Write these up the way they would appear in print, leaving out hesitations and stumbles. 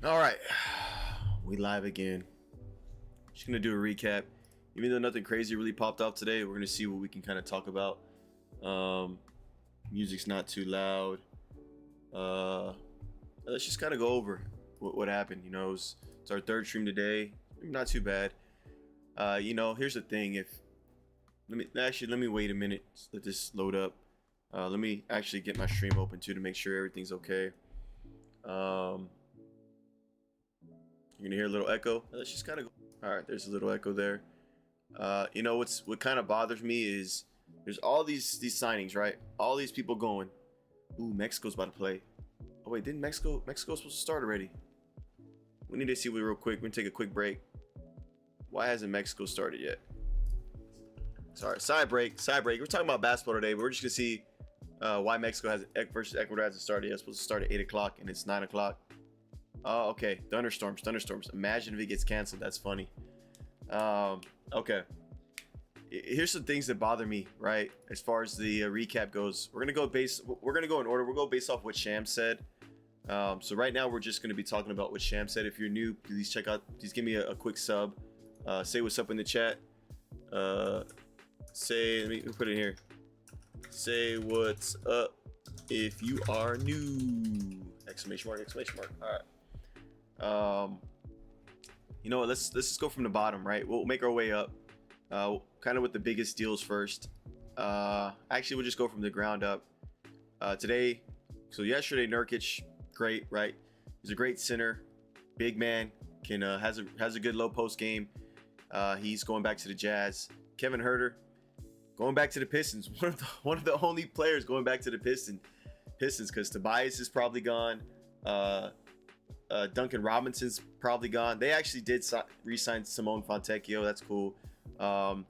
All right, we live again. Just gonna do a recap. Even though nothing crazy really popped off today, we're gonna see what we can kind of talk about. Music's not too loud. Let's just kind of go over what happened. It's our third stream today. Not too bad. Here's the thing. Let me wait a minute. Let this load up. Let me actually get my stream open too to make sure everything's okay. You're gonna hear a little echo. Let's just kind of go. All right, there's a little echo there. What kind of bothers me is there's all these signings, right? All these people going. Ooh, Mexico's about to play. Oh wait, didn't Mexico's supposed to start already? We need to see real quick. We're gonna take a quick break. Why hasn't Mexico started yet? Sorry, side break. We're talking about basketball today, but we're just gonna see why Mexico versus Ecuador hasn't started yet. It's supposed to start at 8 o'clock and it's 9 o'clock. Oh, okay. Thunderstorms. Imagine if it gets canceled. That's funny. Okay. Here's some things that bother me, right? As far as the recap goes, we're gonna go in order. We'll go based off what Sham said. So right now we're just gonna be talking about what Sham said. If you're new, please give me a quick sub. Say what's up in the chat. Let me put it here. Say what's up if you are new. Exclamation mark. All right. Let's just go from the bottom, right? We'll make our way up. Kind of with the biggest deals first. Actually, we'll just go from the ground up. Yesterday, Nurkic, great, right? He's a great center, big man, has a good low post game. He's going back to the Jazz. Kevin Huerter going back to the Pistons. One of the only players going back to the Pistons, because Tobias is probably gone. Duncan Robinson's probably gone. They actually did re-sign Simone Fontecchio. That's cool. Oh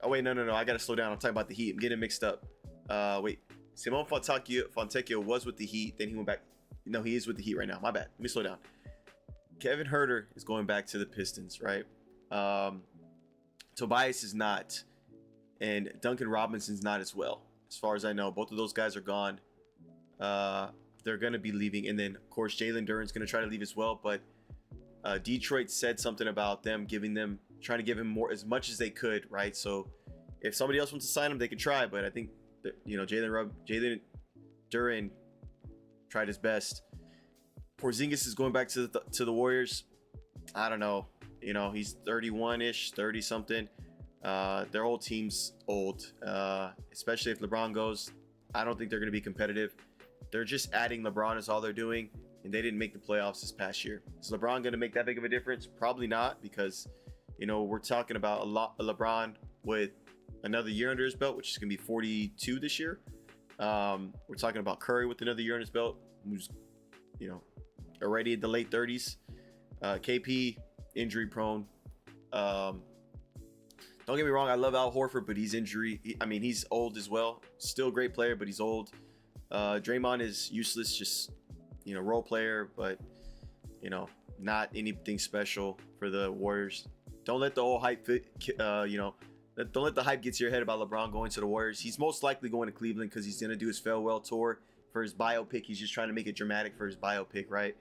wait, no. I gotta slow down. I'm talking about the Heat. I'm getting mixed up. Wait. Simone Fontecchio was with the Heat. Then he went back. No, he is with the Heat right now. My bad. Let me slow down. Kevin Huerter is going back to the Pistons, right? Tobias is not, and Duncan Robinson's not as well. As far as I know, both of those guys are gone. They're going to be leaving. And then, of course, Jalen Duren's going to try to leave as well. But Detroit said something about them trying to give him more, as much as they could, right? So if somebody else wants to sign him, they could try. But I think that, Jalen Duren tried his best. Porzingis is going back to the Warriors. I don't know. He's 31-ish, 30-something. Their whole team's old, especially if LeBron goes. I don't think they're going to be competitive. They're just adding LeBron is all they're doing, and they didn't make the playoffs this past year. Is LeBron going to make that big of a difference? Probably not, because, we're talking about a LeBron with another year under his belt, which is going to be 42 this year. We're talking about Curry with another year on his belt, who's, already in the late 30s. KP, injury prone. Don't get me wrong, I love Al Horford, but he's he's old as well. Still a great player, but he's old. Draymond is useless, just role player, but not anything special for the Warriors. Don't let the whole hype don't let the hype get to your head about LeBron going to the Warriors. He's most likely going to Cleveland because he's gonna do his farewell tour for his biopic. He's just trying to make it dramatic for his biopic, right?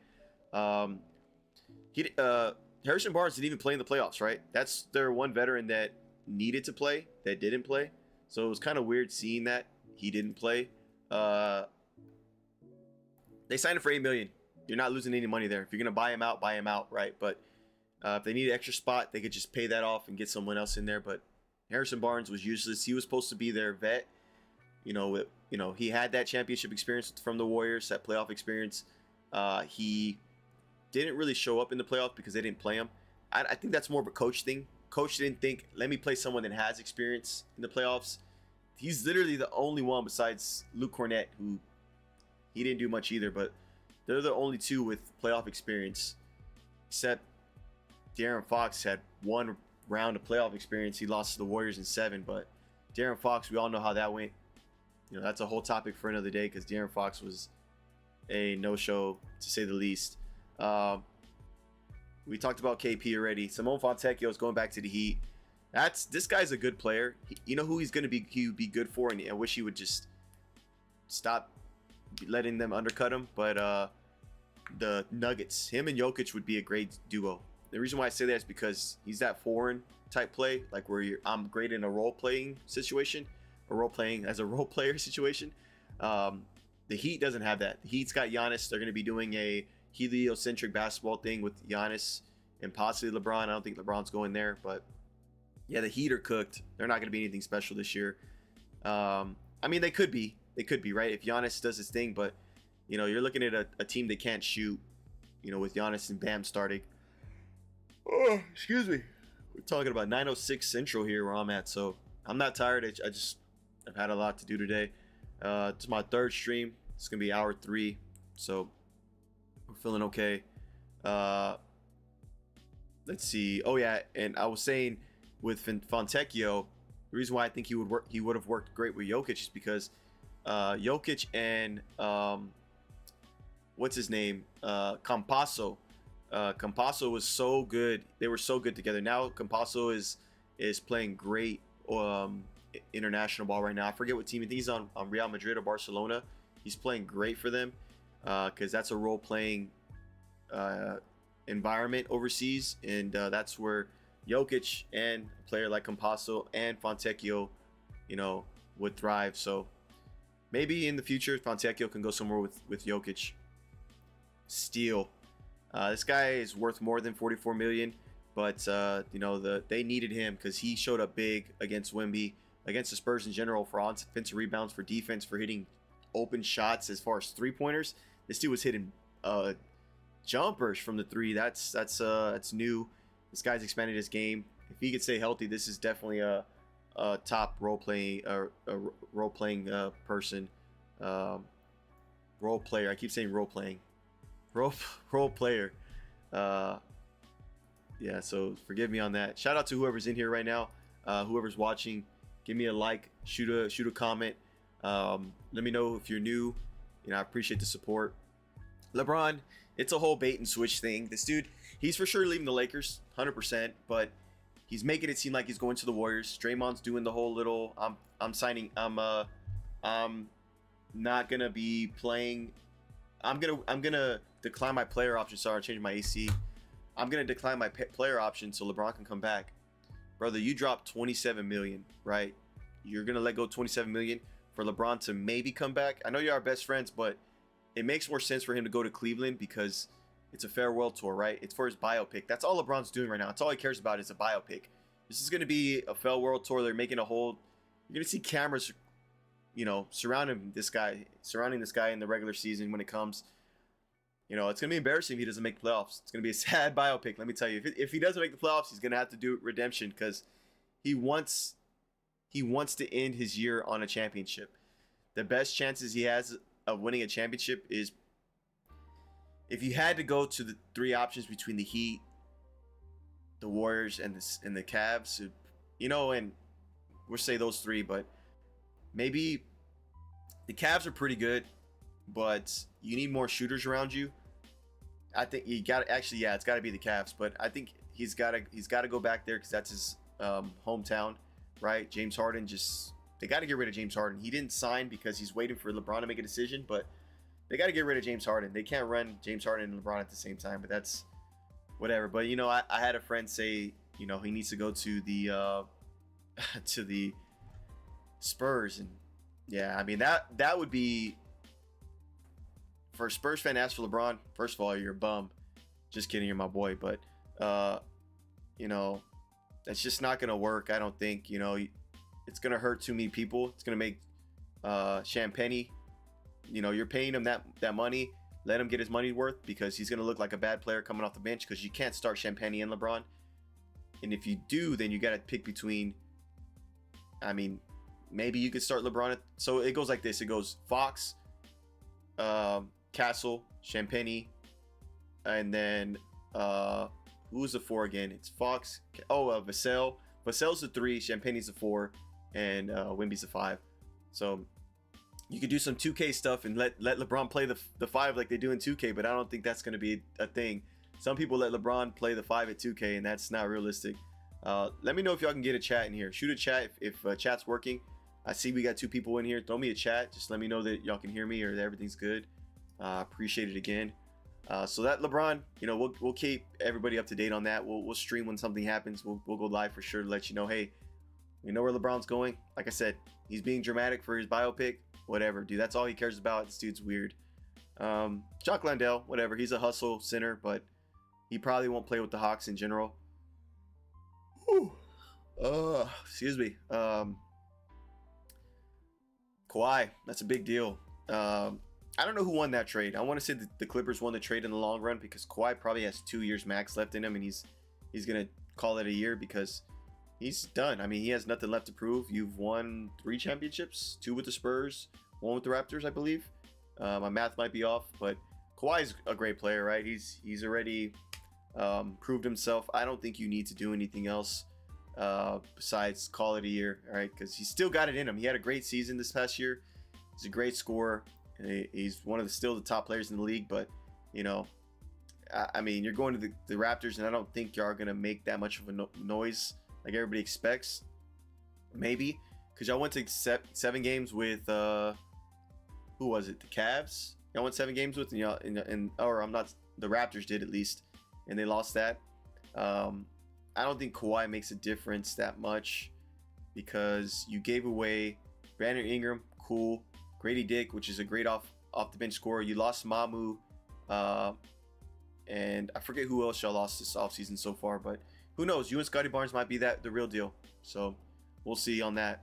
Harrison Barnes didn't even play in the playoffs, right? That's their one veteran that needed to play that didn't play. So it was kind of weird seeing that he didn't play. They signed him for $8 million. You're not losing any money there. If you're gonna buy him out, right? But if they need an extra spot, they could just pay that off and get someone else in there. But Harrison Barnes was useless. He was supposed to be their vet. He had that championship experience from the Warriors, that playoff experience. He didn't really show up in the playoffs because they didn't play him. I think that's more of a coach thing. Coach didn't think, let me play someone that has experience in the playoffs. He's literally the only one besides Luke Cornett, who he didn't do much either, but they're the only two with playoff experience. Except De'Aaron Fox had one round of playoff experience. He lost to the Warriors in 7, but De'Aaron Fox, we all know how that went. That's a whole topic for another day because De'Aaron Fox was a no-show, to say the least. We talked about KP already. Simone Fontecchio is going back to the Heat. This guy's a good player. You know who he's going to be? He would be good for, and I wish he would just stop letting them undercut him. But the Nuggets. Him and Jokic would be a great duo. The reason why I say that is because he's that foreign type play, like where I'm great in a role playing situation, or role playing as a role player situation. The Heat doesn't have that. The Heat's got Giannis. They're going to be doing a heliocentric basketball thing with Giannis and possibly LeBron. I don't think LeBron's going there, but yeah, the Heat are cooked. They're not going to be anything special this year. I mean, they could be. They could be, right? If Giannis does his thing, but, you know, you're looking at a team that can't shoot, you know, with Giannis and Bam starting. Oh, excuse me. We're talking about 9:06 Central here where I'm at, so I'm not tired. I've had a lot to do today. It's my third stream. It's going to be hour 3, so we're feeling okay. Let's see. Oh, yeah, and I was saying with Fontecchio, the reason why I think he would have worked great with Jokic is because Jokic and what's his name? Campasso. Campasso was so good. They were so good together. Now Campasso is playing great international ball right now. I forget what team. I think he's on Real Madrid or Barcelona. He's playing great for them because that's a role-playing environment overseas, and that's where Jokic and a player like Campasso and Fontecchio, you know, would thrive. So maybe in the future, Fontecchio can go somewhere with Jokic. Steal. This guy is worth more than 44 million, but you know, they needed him because he showed up big against Wemby, against the Spurs in general, for offensive rebounds, for defense, for hitting open shots as far as 3-pointers. This dude was hitting jumpers from the 3. That's new. This guy's expanded his game. If he could stay healthy, this is definitely a top role playing person. Role player. I keep saying role playing. Role player. Yeah, so forgive me on that. Shout out to whoever's in here right now. Whoever's watching, give me a like, shoot a comment. Let me know if you're new. You know, I appreciate the support. LeBron, it's a whole bait and switch thing. This dude, he's for sure leaving the Lakers, 100%, but he's making it seem like he's going to the Warriors. Draymond's doing the whole little I'm not gonna be playing. I'm gonna decline my player option. Sorry, I changed my AC. I'm gonna decline my player option so LeBron can come back. Brother, you dropped 27 million, right? You're gonna let go 27 million for LeBron to maybe come back. I know you're our best friends, but it makes more sense for him to go to Cleveland because it's a farewell tour, right? It's for his biopic. That's all LeBron's doing right now. That's all he cares about is a biopic. This is gonna be a farewell tour. They're making a whole. You're gonna see cameras, you know, surrounding this guy in the regular season when it comes. You know, it's going to be embarrassing if he doesn't make the playoffs. It's going to be a sad biopic, let me tell you. If he doesn't make the playoffs, he's going to have to do redemption because he wants to end his year on a championship. The best chances he has of winning a championship is if you had to go to the 3 options between the Heat, the Warriors, and the Cavs, you know, and we'll say those 3, but maybe the Cavs are pretty good, but you need more shooters around you. I think you got actually, yeah, it's got to be the Cavs, but I think he's got to go back there because that's his hometown, right? James Harden they got to get rid of James Harden. He didn't sign because he's waiting for LeBron to make a decision, but they got to get rid of James Harden. They can't run James Harden and LeBron at the same time, but that's whatever. But you know, I had a friend say, you know, he needs to go to the to the Spurs, and yeah, I mean that would be. For a Spurs fan to ask for LeBron, first of all, you're a bum. Just kidding, you're my boy. But, you know, that's just not going to work, I don't think. You know, it's going to hurt too many people. It's going to make Champagne, you know, you're paying him that money. Let him get his money worth because he's going to look like a bad player coming off the bench because you can't start Champagne and LeBron. And if you do, then you got to pick between, I mean, maybe you could start LeBron. So it goes like this. It goes Fox, Castle, Champagne, and then who's the 4 again? It's Fox. Vassell. Vassell's the 3, Champagne's the 4, and Wemby's the 5. So you could do some 2K stuff and let LeBron play the 5 like they do in 2K, but I don't think that's going to be a thing. Some people let LeBron play the 5 at 2K, and that's not realistic. Let me know if y'all can get a chat in here. Shoot a chat if chat's working. I see we got 2 people in here. Throw me a chat. Just let me know that y'all can hear me or that everything's good. Appreciate it again. So that LeBron, we'll keep everybody up to date on that. We'll stream when something happens. We'll go live for sure to let you know, hey, we know where LeBron's going. Like I said, he's being dramatic for his biopic. Whatever, dude. That's all he cares about. This dude's weird. Jock Landale, whatever. He's a hustle center, but he probably won't play with the Hawks in general. Whew. Excuse me. Kawhi, that's a big deal. I don't know who won that trade. I want to say the Clippers won the trade in the long run because Kawhi probably has 2 years max left in him, and he's gonna call it a year because he's done. I mean, he has nothing left to prove. You've won 3 championships, 2 with the Spurs, 1 with the Raptors, I believe. My math might be off, but Kawhi's a great player, right? He's already proved himself. I don't think you need to do anything else besides call it a year, all right? Because he's still got it in him. He had a great season this past year. He's a great scorer. He's one of still the top players in the league, but I mean, you're going to the Raptors, and I don't think you are going to make that much of a noise like everybody expects. Maybe because y'all went to 7 games with who was it? The Cavs. Y'all went 7 games with, or I'm not. The Raptors did at least, and they lost that. I don't think Kawhi makes a difference that much because you gave away Brandon Ingram, cool. Grady Dick, which is a great off the bench scorer. You lost Mamu, and I forget who else y'all lost this offseason so far, but who knows? You and Scotty Barnes might be the real deal. So we'll see on that.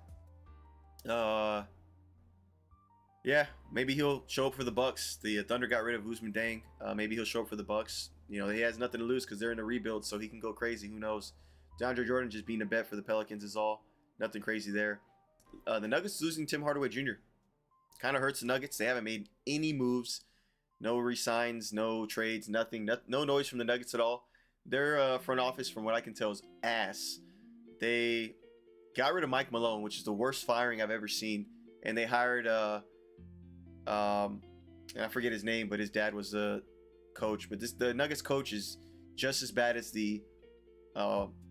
Yeah, maybe he'll show up for the Bucks. The Thunder got rid of Usman Dang. Maybe he'll show up for the Bucks. He has nothing to lose because they're in a rebuild, so he can go crazy. Who knows? DeAndre Jordan just being a bet for the Pelicans is all. Nothing crazy there. The Nuggets losing Tim Hardaway Jr. kind of hurts the Nuggets. They haven't made any moves. No resigns, no trades, nothing. No noise from the Nuggets at all. Their front office, from what I can tell, is ass. They got rid of Mike Malone, which is the worst firing I've ever seen. And they hired, and I forget his name, but his dad was the coach. But the Nuggets coach is just as bad as the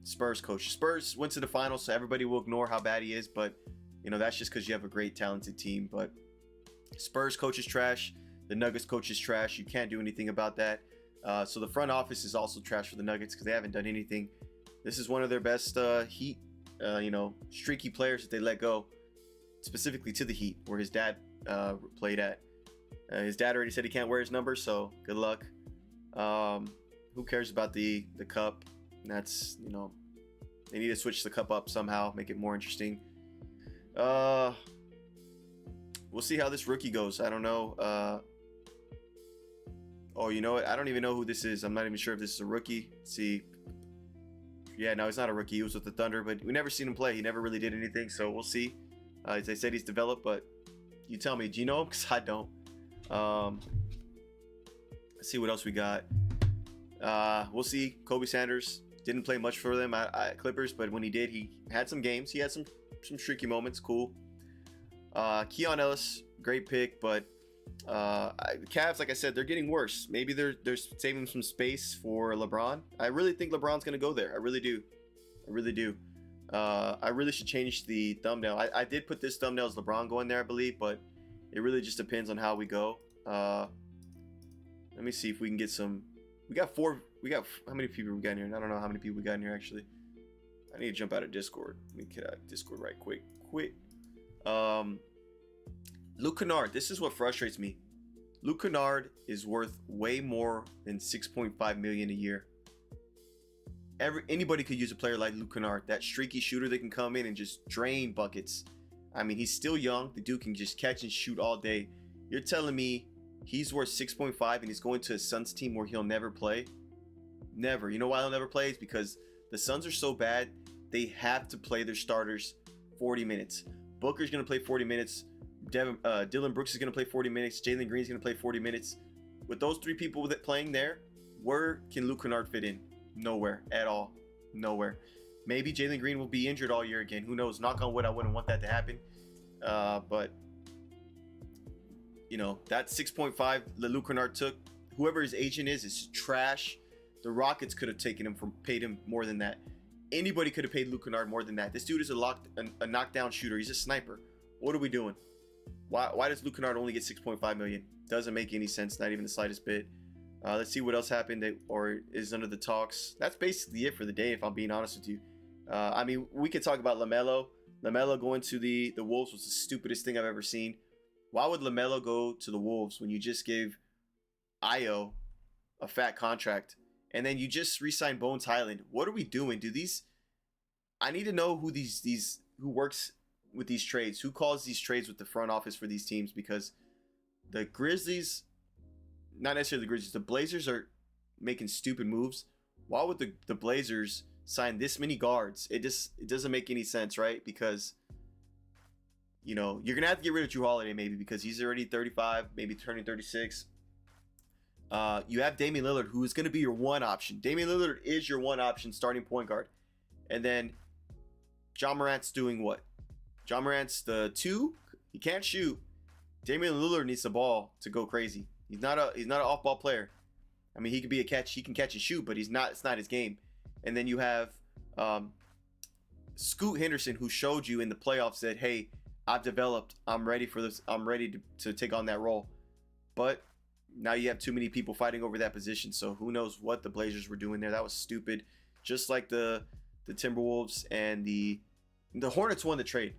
Spurs coach. Spurs went to the finals, so everybody will ignore how bad he is. But, that's just because you have a great, talented team. But Spurs coach is trash. The Nuggets coach is trash. You can't do anything about that. So the front office is also trash for the Nuggets because they haven't done anything. This is one of their best Heat, streaky players that they let go, specifically to the Heat, where his dad played at. His dad already said he can't wear his number, so good luck. Who cares about the cup? That's, they need to switch the cup up somehow, make it more interesting. We'll see how this rookie goes. I don't know. Oh, you know what? I don't even know who this is. I'm not even sure if this is a rookie. Let's see. Yeah, no, he's not a rookie. He was with the Thunder, but we never seen him play. He never really did anything, so we'll see. As they said, he's developed, but you tell me. Do you know him? Because I don't. Let's see what else we got. We'll see. Kobe Sanders didn't play much for them at Clippers, but when he did, he had some games. He had some streaky moments. Cool. Keon Ellis, great pick, but the Cavs, like I said, they're getting worse. Maybe they're saving some space for LeBron. I really think LeBron's gonna go there. I really do. I really should change the thumbnail. I did put this thumbnail as LeBron going there, I believe, but it really just depends on how we go. Let me see if we can get some. We got how many people we got in here? I don't know how many people we got in here actually. I need to jump out of Discord. Let me get out of Discord right quick. Luke Kennard, this is what frustrates me. Luke Kennard is worth way more than $6.5 million a year. Anybody could use a player like Luke Kennard, that streaky shooter that can come in and just drain buckets. I mean, he's still young. The dude can just catch and shoot all day. You're telling me he's worth 6.5 and he's going to a Suns team where he'll never play? Never. You know why he'll never play? It's because the Suns are so bad, they have to play their starters 40 minutes. Booker's going to play 40 minutes. Dylan Brooks is going to play 40 minutes. Jalen Green's going to play 40 minutes. With those 3 people playing there, where can Luke Kennard fit in? Nowhere at all. Nowhere. Maybe Jalen Green will be injured all year again. Who knows? Knock on wood, I wouldn't want that to happen. But, that 6.5 that Luke Kennard took, whoever his agent is trash. The Rockets could have paid him more than that. Anybody could have paid Luke Kennard more than that. This dude is a knockdown shooter. He's a sniper. What are we doing? Why does Luke Kennard only get $6.5 million? Doesn't make any sense, not even the slightest bit. Let's see what else happened or is under the talks. That's basically it for the day, if I'm being honest with you. I mean, we could talk about LaMelo. LaMelo going to the Wolves was the stupidest thing I've ever seen. Why would LaMelo go to the Wolves when you just gave Io a fat contract and then you just re-signed Bones Highland? What are we doing? I need to know who who works with these trades, who calls these trades with the front office for these teams, because the Grizzlies, not necessarily the Grizzlies, the Blazers are making stupid moves. Why would the Blazers sign this many guards? It doesn't make any sense, right? Because you're gonna have to get rid of Drew Holiday maybe because he's already 35, maybe turning 36. You have Damian Lillard, who is going to be your one option. Damian Lillard is your one option starting point guard, and then John Morant's doing what? John Morant's the 2. He can't shoot. Damian Lillard needs the ball to go crazy. He's not an off-ball player. I mean, he could be he can catch and shoot, but it's not his game. And then you have Scoot Henderson, who showed you in the playoffs that, hey, I've developed. I'm ready for this. I'm ready to take on that role. But now you have too many people fighting over that position. So who knows what the Blazers were doing there. That was stupid. Just like the Timberwolves and the Hornets won the trade.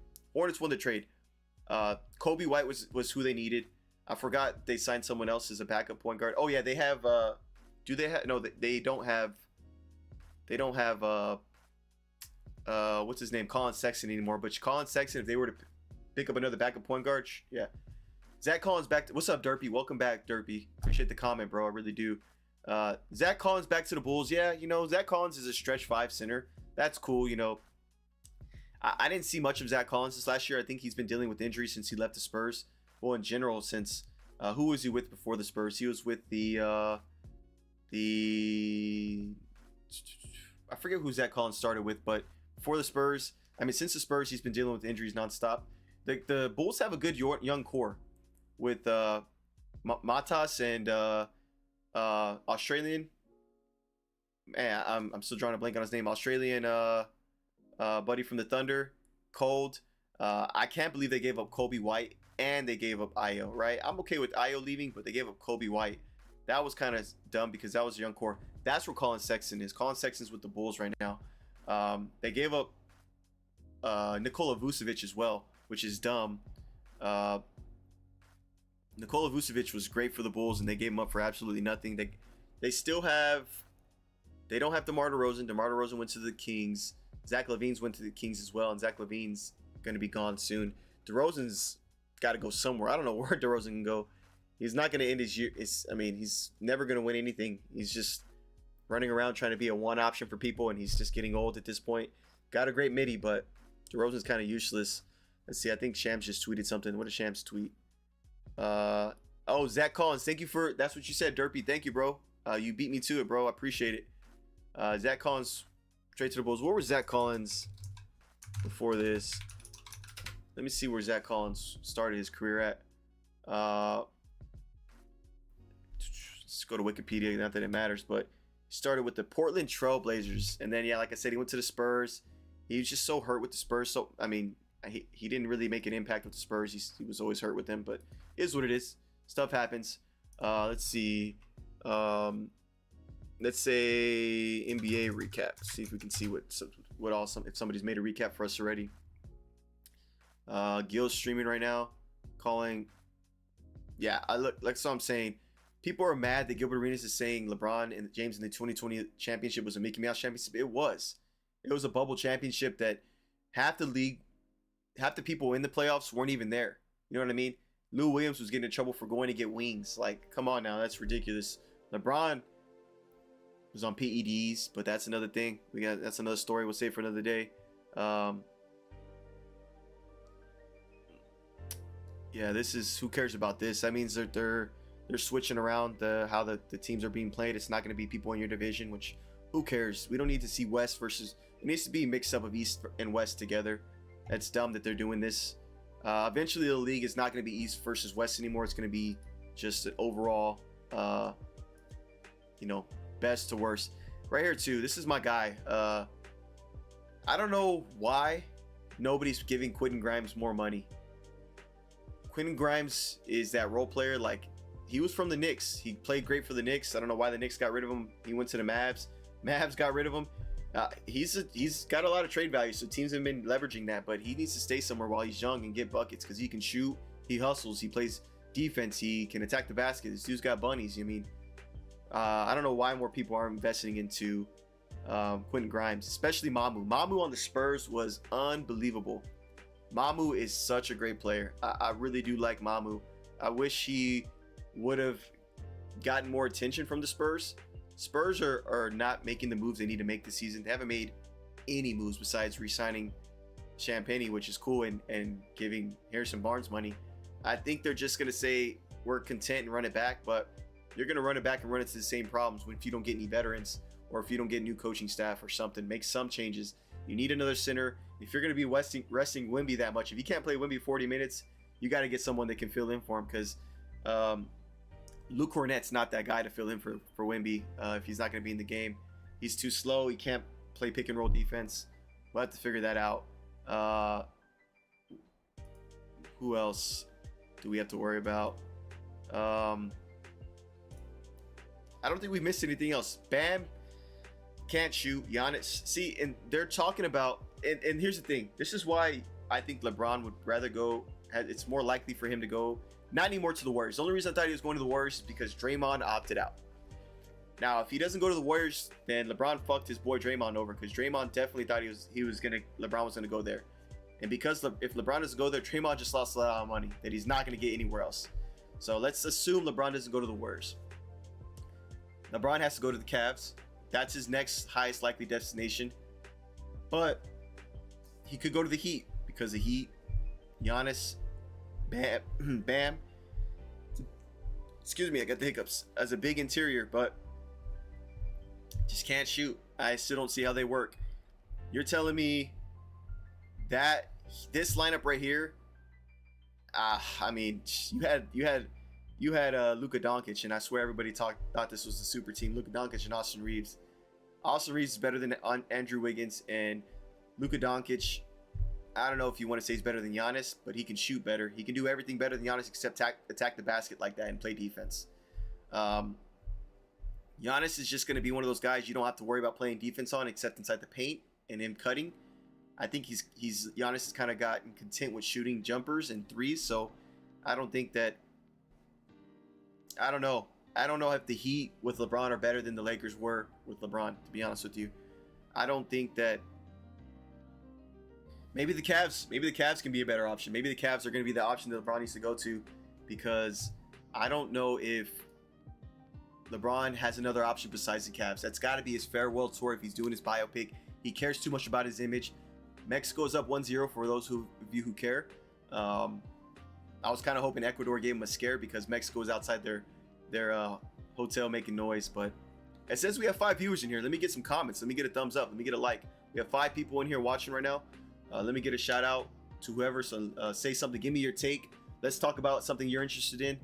Kobe White was who they needed. I forgot they signed someone else as a backup point guard. Oh yeah, they have do they have no they don't have what's his name, Colin Sexton anymore. But Colin Sexton, if they were to pick up another backup point guard, yeah. Zach Collins back. What's up, Derpy? Welcome back, Derpy. Appreciate the comment, bro. I really do. Zach Collins back to the Bulls. Yeah, Zach Collins is a stretch 5 center. That's cool. I didn't see much of Zach Collins this last year. I think he's been dealing with injuries since he left the Spurs. Well, in general, since who was he with before the Spurs? He was with the I forget who Zach Collins started with, but before the Spurs, I mean, since the Spurs, he's been dealing with injuries nonstop. The Bulls have a good young core with Matas and Australian. Man, I'm still drawing a blank on his name. Australian buddy from the Thunder, Cold. I can't believe they gave up Kobe White and they gave up Io, right? I'm okay with Io leaving, but they gave up Kobe White. That was kind of dumb because that was a young core. That's where Colin Sexton is. Colin Sexton's with the Bulls right now. They gave up Nikola Vucevic as well, which is dumb. Nikola Vucevic was great for the Bulls, and they gave him up for absolutely nothing. They don't have DeMar DeRozan. DeMar DeRozan went to the Kings. Zach LaVine's went to the Kings as well, and Zach LaVine's going to be gone soon. DeRozan's got to go somewhere. I don't know where DeRozan can go. He's not going to end his year. He's never going to win anything. He's just running around trying to be a one option for people, and he's just getting old at this point. Got a great midi, but DeRozan's kind of useless. Let's see. I think Shams just tweeted something. What did Shams tweet? Zach Collins. Thank you for that's what you said, Derpy. Thank you, bro. You beat me to it, bro. I appreciate it. Zach Collins straight to the Bulls. Where was Zach Collins before this? Let me see where Zach Collins started his career at. Let's go to Wikipedia. Not that it matters, but he started with the Portland Trail Blazers, and then like I said, he went to the Spurs. He was just so hurt with the Spurs. So I mean, he didn't really make an impact with the Spurs. He was always hurt with them, but it is what it is. Stuff happens. Let's see. Let's say NBA recap. See if we can see what if somebody's made a recap for us already. Gil's streaming right now, calling. Yeah, so I'm saying, people are mad that Gilbert Arenas is saying LeBron and James in the 2020 championship was a Mickey Mouse championship. It was a bubble championship that half the people in the playoffs weren't even there. You know what I mean? Lou Williams was getting in trouble for going to get wings. Like, come on now, that's ridiculous. LeBron was on PEDs, but that's another thing. That's another story. We'll save for another day. Yeah, this is, who cares about this? That means that they're switching around how the teams are being played. It's not going to be people in your division, which who cares? We don't need to see West versus. It needs to be a mix up of East and West together. That's dumb that they're doing this. Eventually, the league is not going to be East versus West anymore. It's going to be just an overall, best to worst. Right here too. This is my guy. I don't know why nobody's giving Quentin Grimes more money. Quentin Grimes is that role player. Like, he was from the Knicks. He played great for the Knicks. I don't know why the Knicks got rid of him. He went to the Mavs. Mavs got rid of him. He's got a lot of trade value, so teams have been leveraging that. But he needs to stay somewhere while he's young and get buckets because he can shoot. He hustles. He plays defense. He can attack the basket. This dude's got bunnies. I mean, I don't know why more people aren't investing into Quentin Grimes, especially Mamu. Mamu on the Spurs was unbelievable. Mamu is such a great player. I really do like Mamu. I wish he would have gotten more attention from the Spurs. Spurs are not making the moves they need to make this season. They haven't made any moves besides re-signing Champagnie, which is cool, and giving Harrison Barnes money. I think they're just going to say we're content and run it back, but you're going to run it back and run into the same problems if you don't get any veterans or if you don't get new coaching staff or something. Make some changes. You need another center. If you're going to be resting Wemby that much, if you can't play Wemby 40 minutes, you got to get someone that can fill in for him because Luke Cornett's not that guy to fill in for Wemby if he's not going to be in the game. He's too slow. He can't play pick and roll defense. We'll have to figure that out. Who else do we have to worry about? I don't think we missed anything else. Bam can't shoot. Giannis. See, and they're talking about, and here's the thing. This is why I think LeBron would rather go. It's more likely for him to go, not anymore to the Warriors. The only reason I thought he was going to the Warriors is because Draymond opted out. Now, if he doesn't go to the Warriors, then LeBron fucked his boy Draymond over because Draymond definitely thought LeBron was gonna go there. And because if LeBron doesn't go there, Draymond just lost a lot of money that he's not gonna get anywhere else. So let's assume LeBron doesn't go to the Warriors. LeBron has to go to the Cavs. That's his next highest likely destination. But he could go to the Heat because the Heat, Giannis, Bam. Excuse me, I got the hiccups. As a big interior, but just can't shoot. I still don't see how they work. You're telling me that this lineup right here, I mean, you had Luka Doncic, and I swear everybody thought this was the super team. Luka Doncic and Austin Reeves. Austin Reeves is better than Andrew Wiggins, and Luka Doncic, I don't know if you want to say he's better than Giannis, but he can shoot better. He can do everything better than Giannis except attack the basket like that and play defense. Giannis is just going to be one of those guys you don't have to worry about playing defense on except inside the paint and him cutting. I think Giannis has kind of gotten content with shooting jumpers and threes, so I don't think that. I don't know if the Heat with LeBron are better than the Lakers were with LeBron, to be honest with you. I don't think that. Maybe the Cavs can be a better option. Maybe the Cavs are going to be the option that LeBron needs to go to because I don't know if LeBron has another option besides the Cavs. That's got to be his farewell tour if he's doing his biopic. He cares too much about his image. Mexico is up 1-0 for those of you who care. I was kind of hoping Ecuador gave him a scare because Mexico is outside their hotel making noise. But it says we have 5 viewers in here. Let me get some comments. Let me get a thumbs up. Let me get a like. We have 5 people in here watching right now. Let me get a shout out to whoever. So say something. Give me your take. Let's talk about something you're interested in.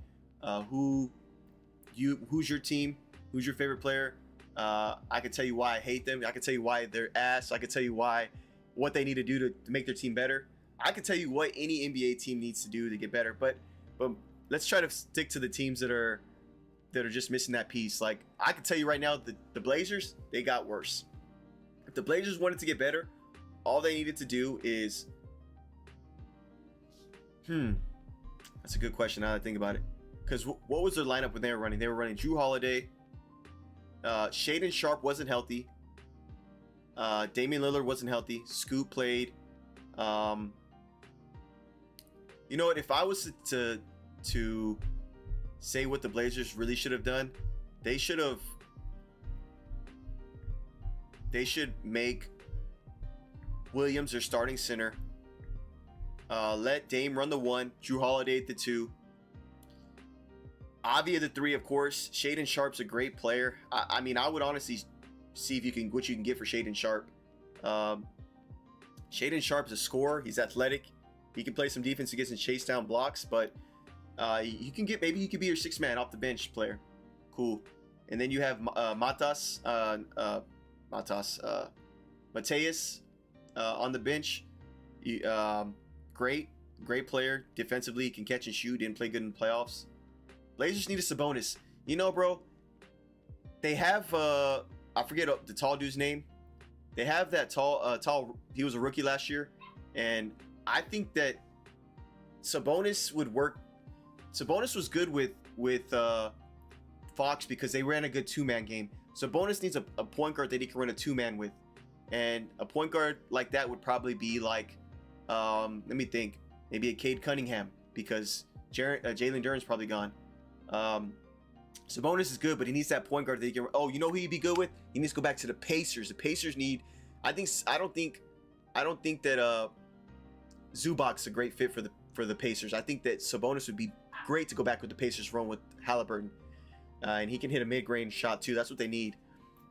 Who's your team? Who's your favorite player? I can tell you why I hate them. I can tell you why they're ass. I can tell you what they need to do to make their team better. I can tell you what any NBA team needs to do to get better. But let's try to stick to the teams that are just missing that piece. Like I can tell you right now, the Blazers, they got worse. If the Blazers wanted to get better, all they needed to do is that's a good question now that I think about it. Because what was their lineup when they were running? They were running Jrue Holiday. Shaedon Sharpe wasn't healthy. Damian Lillard wasn't healthy. Scoot played. You know what? If I was to say what the Blazers really should have done, they should make Williams their starting center. Let Dame run the 1, Jrue Holiday at the 2. Avi at the 3, of course. Shaedon Sharpe's a great player. I mean, I would honestly see if what you can get for Shaedon Sharpe. Shaedon Sharpe's a scorer. He's athletic. He can play some defense against and chase down blocks, but maybe he could be your 6th man off the bench player. Cool. And then you have Mateus on the bench. Great player defensively. He can catch and shoot. Didn't play good in the playoffs. Blazers need a Sabonis. You know, bro, they have I forget the tall dude's name. They have that tall. He was a rookie last year, and I think that Sabonis would work. Sabonis was good with Fox because they ran a good two-man game. Sabonis needs a point guard that he can run a two-man with, and a point guard like that would probably be like, let me think, maybe a Cade Cunningham, because Jalen Duren's probably gone. Sabonis is good, but he needs that point guard that he can. Oh, you know who he'd be good with? He needs to go back to the Pacers. The Pacers need. I don't think that Zubac's a great fit for the Pacers. I think that Sabonis would be great to go back with the Pacers run with Halliburton, and he can hit a mid-range shot too. That's what they need.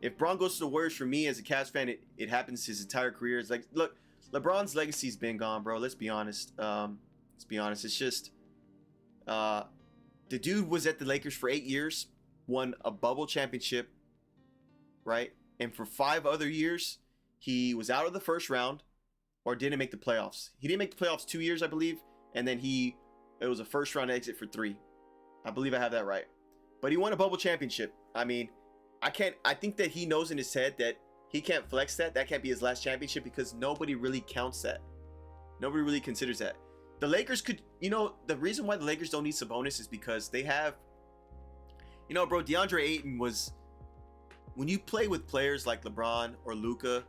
If Bron goes to the Warriors, for me as a Cavs fan, it happens his entire career. It's like, look, LeBron's legacy's been gone, bro. Let's be honest. It's just. The dude was at the Lakers for 8 years, won a bubble championship, right? And for 5 other years, he was out of the first round or didn't make the playoffs. He didn't make the playoffs 2 years, I believe, and then it was a first round exit for 3. I believe I have that right. But he won a bubble championship. I mean, I think that he knows in his head that he can't flex that. That can't be his last championship because nobody really counts that. Nobody really considers that. The Lakers could, the reason why the Lakers don't need Sabonis is because they have, bro, DeAndre Ayton was, when you play with players like LeBron or Luka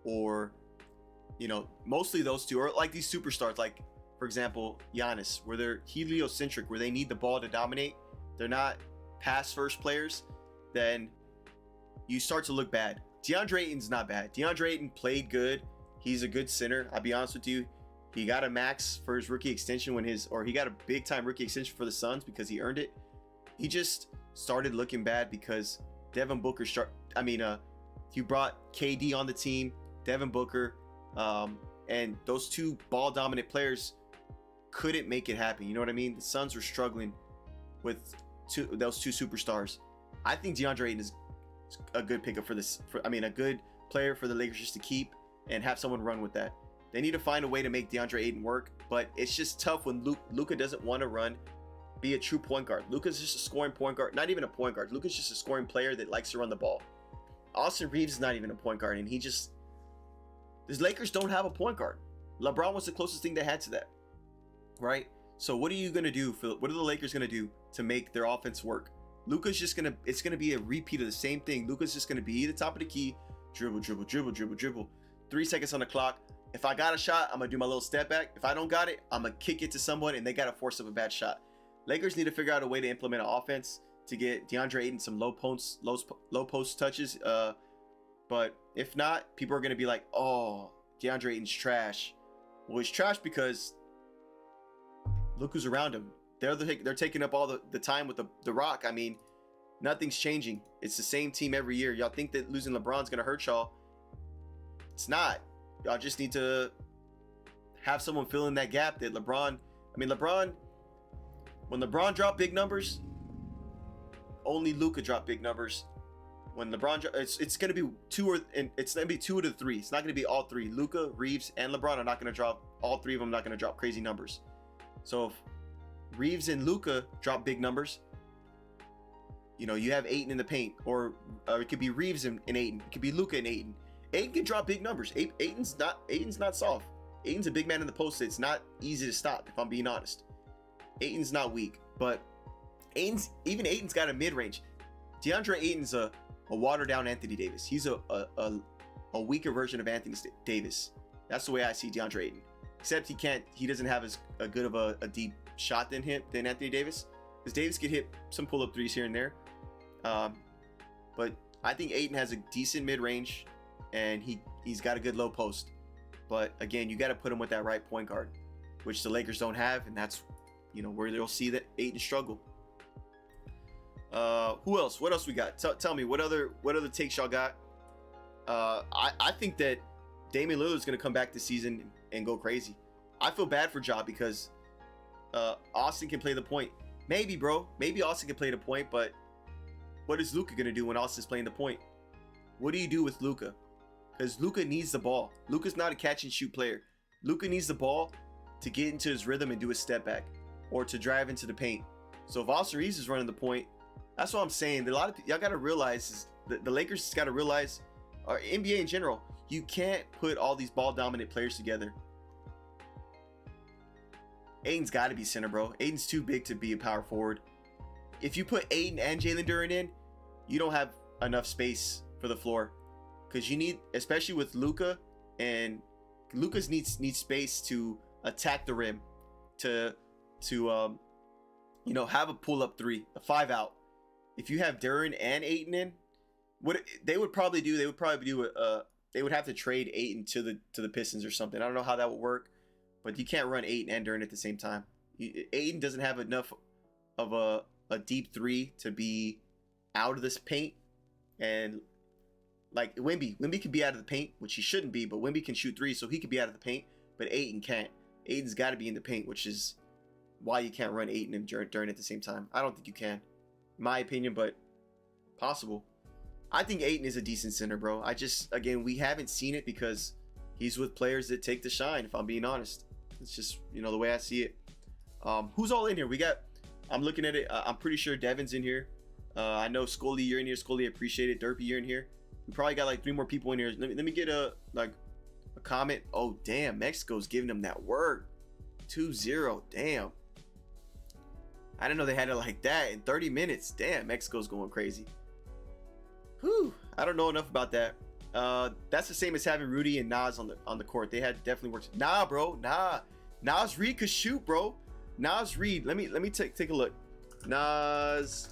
or, mostly those two, or like these superstars, like, for example, Giannis, where they're heliocentric, where they need the ball to dominate, they're not pass-first players, then you start to look bad. DeAndre Ayton's not bad. DeAndre Ayton played good. He's a good center. I'll be honest with you. He got a max for his rookie extension he got a big time rookie extension for the Suns because he earned it. He just started looking bad because Devin Booker you brought KD on the team, Devin Booker, and those two ball dominant players couldn't make it happen. You know what I mean? The Suns were struggling with those two superstars. I think DeAndre Ayton is a good pickup a good player for the Lakers just to keep and have someone run with that. They need to find a way to make DeAndre Ayton work, but it's just tough when Luka doesn't want to be a true point guard. Luka's just a scoring point guard, not even a point guard. Luka's just a scoring player that likes to run the ball. Austin Reeves is not even a point guard, and the Lakers don't have a point guard. LeBron was the closest thing they had to that, right? So what are you gonna do? What are the Lakers gonna do to make their offense work? It's gonna be a repeat of the same thing. Luka's just gonna be the top of the key, dribble, 3 seconds on the clock. If I got a shot, I'm going to do my little step back. If I don't got it, I'm going to kick it to someone, and they got to force up a bad shot. Lakers need to figure out a way to implement an offense to get DeAndre Ayton some low post touches. But if not, people are going to be like, oh, DeAndre Ayton's trash. Well, he's trash because look who's around him. They're taking up all the time with the Rock. I mean, nothing's changing. It's the same team every year. Y'all think that losing LeBron's going to hurt y'all. It's not. Y'all just need to have someone fill in that gap that LeBron, when LeBron dropped big numbers, only Luka dropped big numbers. When LeBron, it's going to be two of the three. It's not going to be all three. Luka, Reeves, and LeBron are not going to drop, all three of them not going to drop crazy numbers. So if Reeves and Luka drop big numbers, you have Ayton in the paint, or it could be Reeves and Ayton. It could be Luka and Ayton. Ayton can drop big numbers. Ayton's not soft. Ayton's a big man in the post. It's not easy to stop, if I'm being honest. Ayton's not weak, but Ayton's got a mid-range. DeAndre Ayton's a watered down Anthony Davis. He's a weaker version of Anthony Davis. That's the way I see DeAndre Ayton. Except he doesn't have as good of a deep shot than Anthony Davis. Because Davis could hit some pull-up threes here and there. But I think Ayton has a decent mid-range, and he's got a good low post. But again, you got to put him with that right point guard, which the Lakers don't have, and that's where they'll see that Ayton struggle. Who else? What else we got? Tell me what other takes y'all got? I think that Damian Lillard's gonna come back this season and go crazy. I feel bad for Ja because Austin can play the point. Maybe, bro. Maybe Austin can play the point, but what is Luka gonna do when Austin's playing the point? What do you do with Luka? Because Luka needs the ball. Luka's not a catch and shoot player. Luka needs the ball to get into his rhythm and do a step back, or to drive into the paint. So if Austin Reeves is running the point, that's what I'm saying. A lot of y'all got to realize is the Lakers got to realize, or NBA in general, you can't put all these ball dominant players together. Ayton's got to be center, bro. Ayton's too big to be a power forward. If you put Ayton and Jalen Duren in, you don't have enough space for the floor, because you need, especially with Luka, and Luka's needs space to attack the rim, to have a pull up three, a 5 out. If you have Duren and Ayton in, what they would probably do, they would have to trade Ayton to the Pistons or something. I don't know how that would work, but you can't run Ayton and Duren at the same time. Ayton doesn't have enough of a deep three to be out of this paint, and like Wemby can be out of the paint, which he shouldn't be, but Wemby can shoot threes, so he could be out of the paint, but Ayton can't. Ayton's got to be in the paint, which is why you can't run Ayton and Duren at the same time. I don't think you can, in my opinion, but possible. I think Ayton is a decent center, bro. Again, we haven't seen it because he's with players that take the shine, if I'm being honest. It's just, the way I see it. Who's all in here? I'm looking at it. I'm pretty sure Devin's in here. I know Scully, you're in here. Scully, appreciate it. Derpy, you're in here. We probably got like 3 more people in here. Let me get a comment. Oh, damn. Mexico's giving them that work. 2-0. Damn. I didn't know they had it like that in 30 minutes. Damn, Mexico's going crazy. Whew. I don't know enough about that. That's the same as having Rudy and Nas on the court. They had definitely worked. Nah, bro. Nah. Nas Reed could shoot, bro. Nas Reed. Let me take a look. Nas.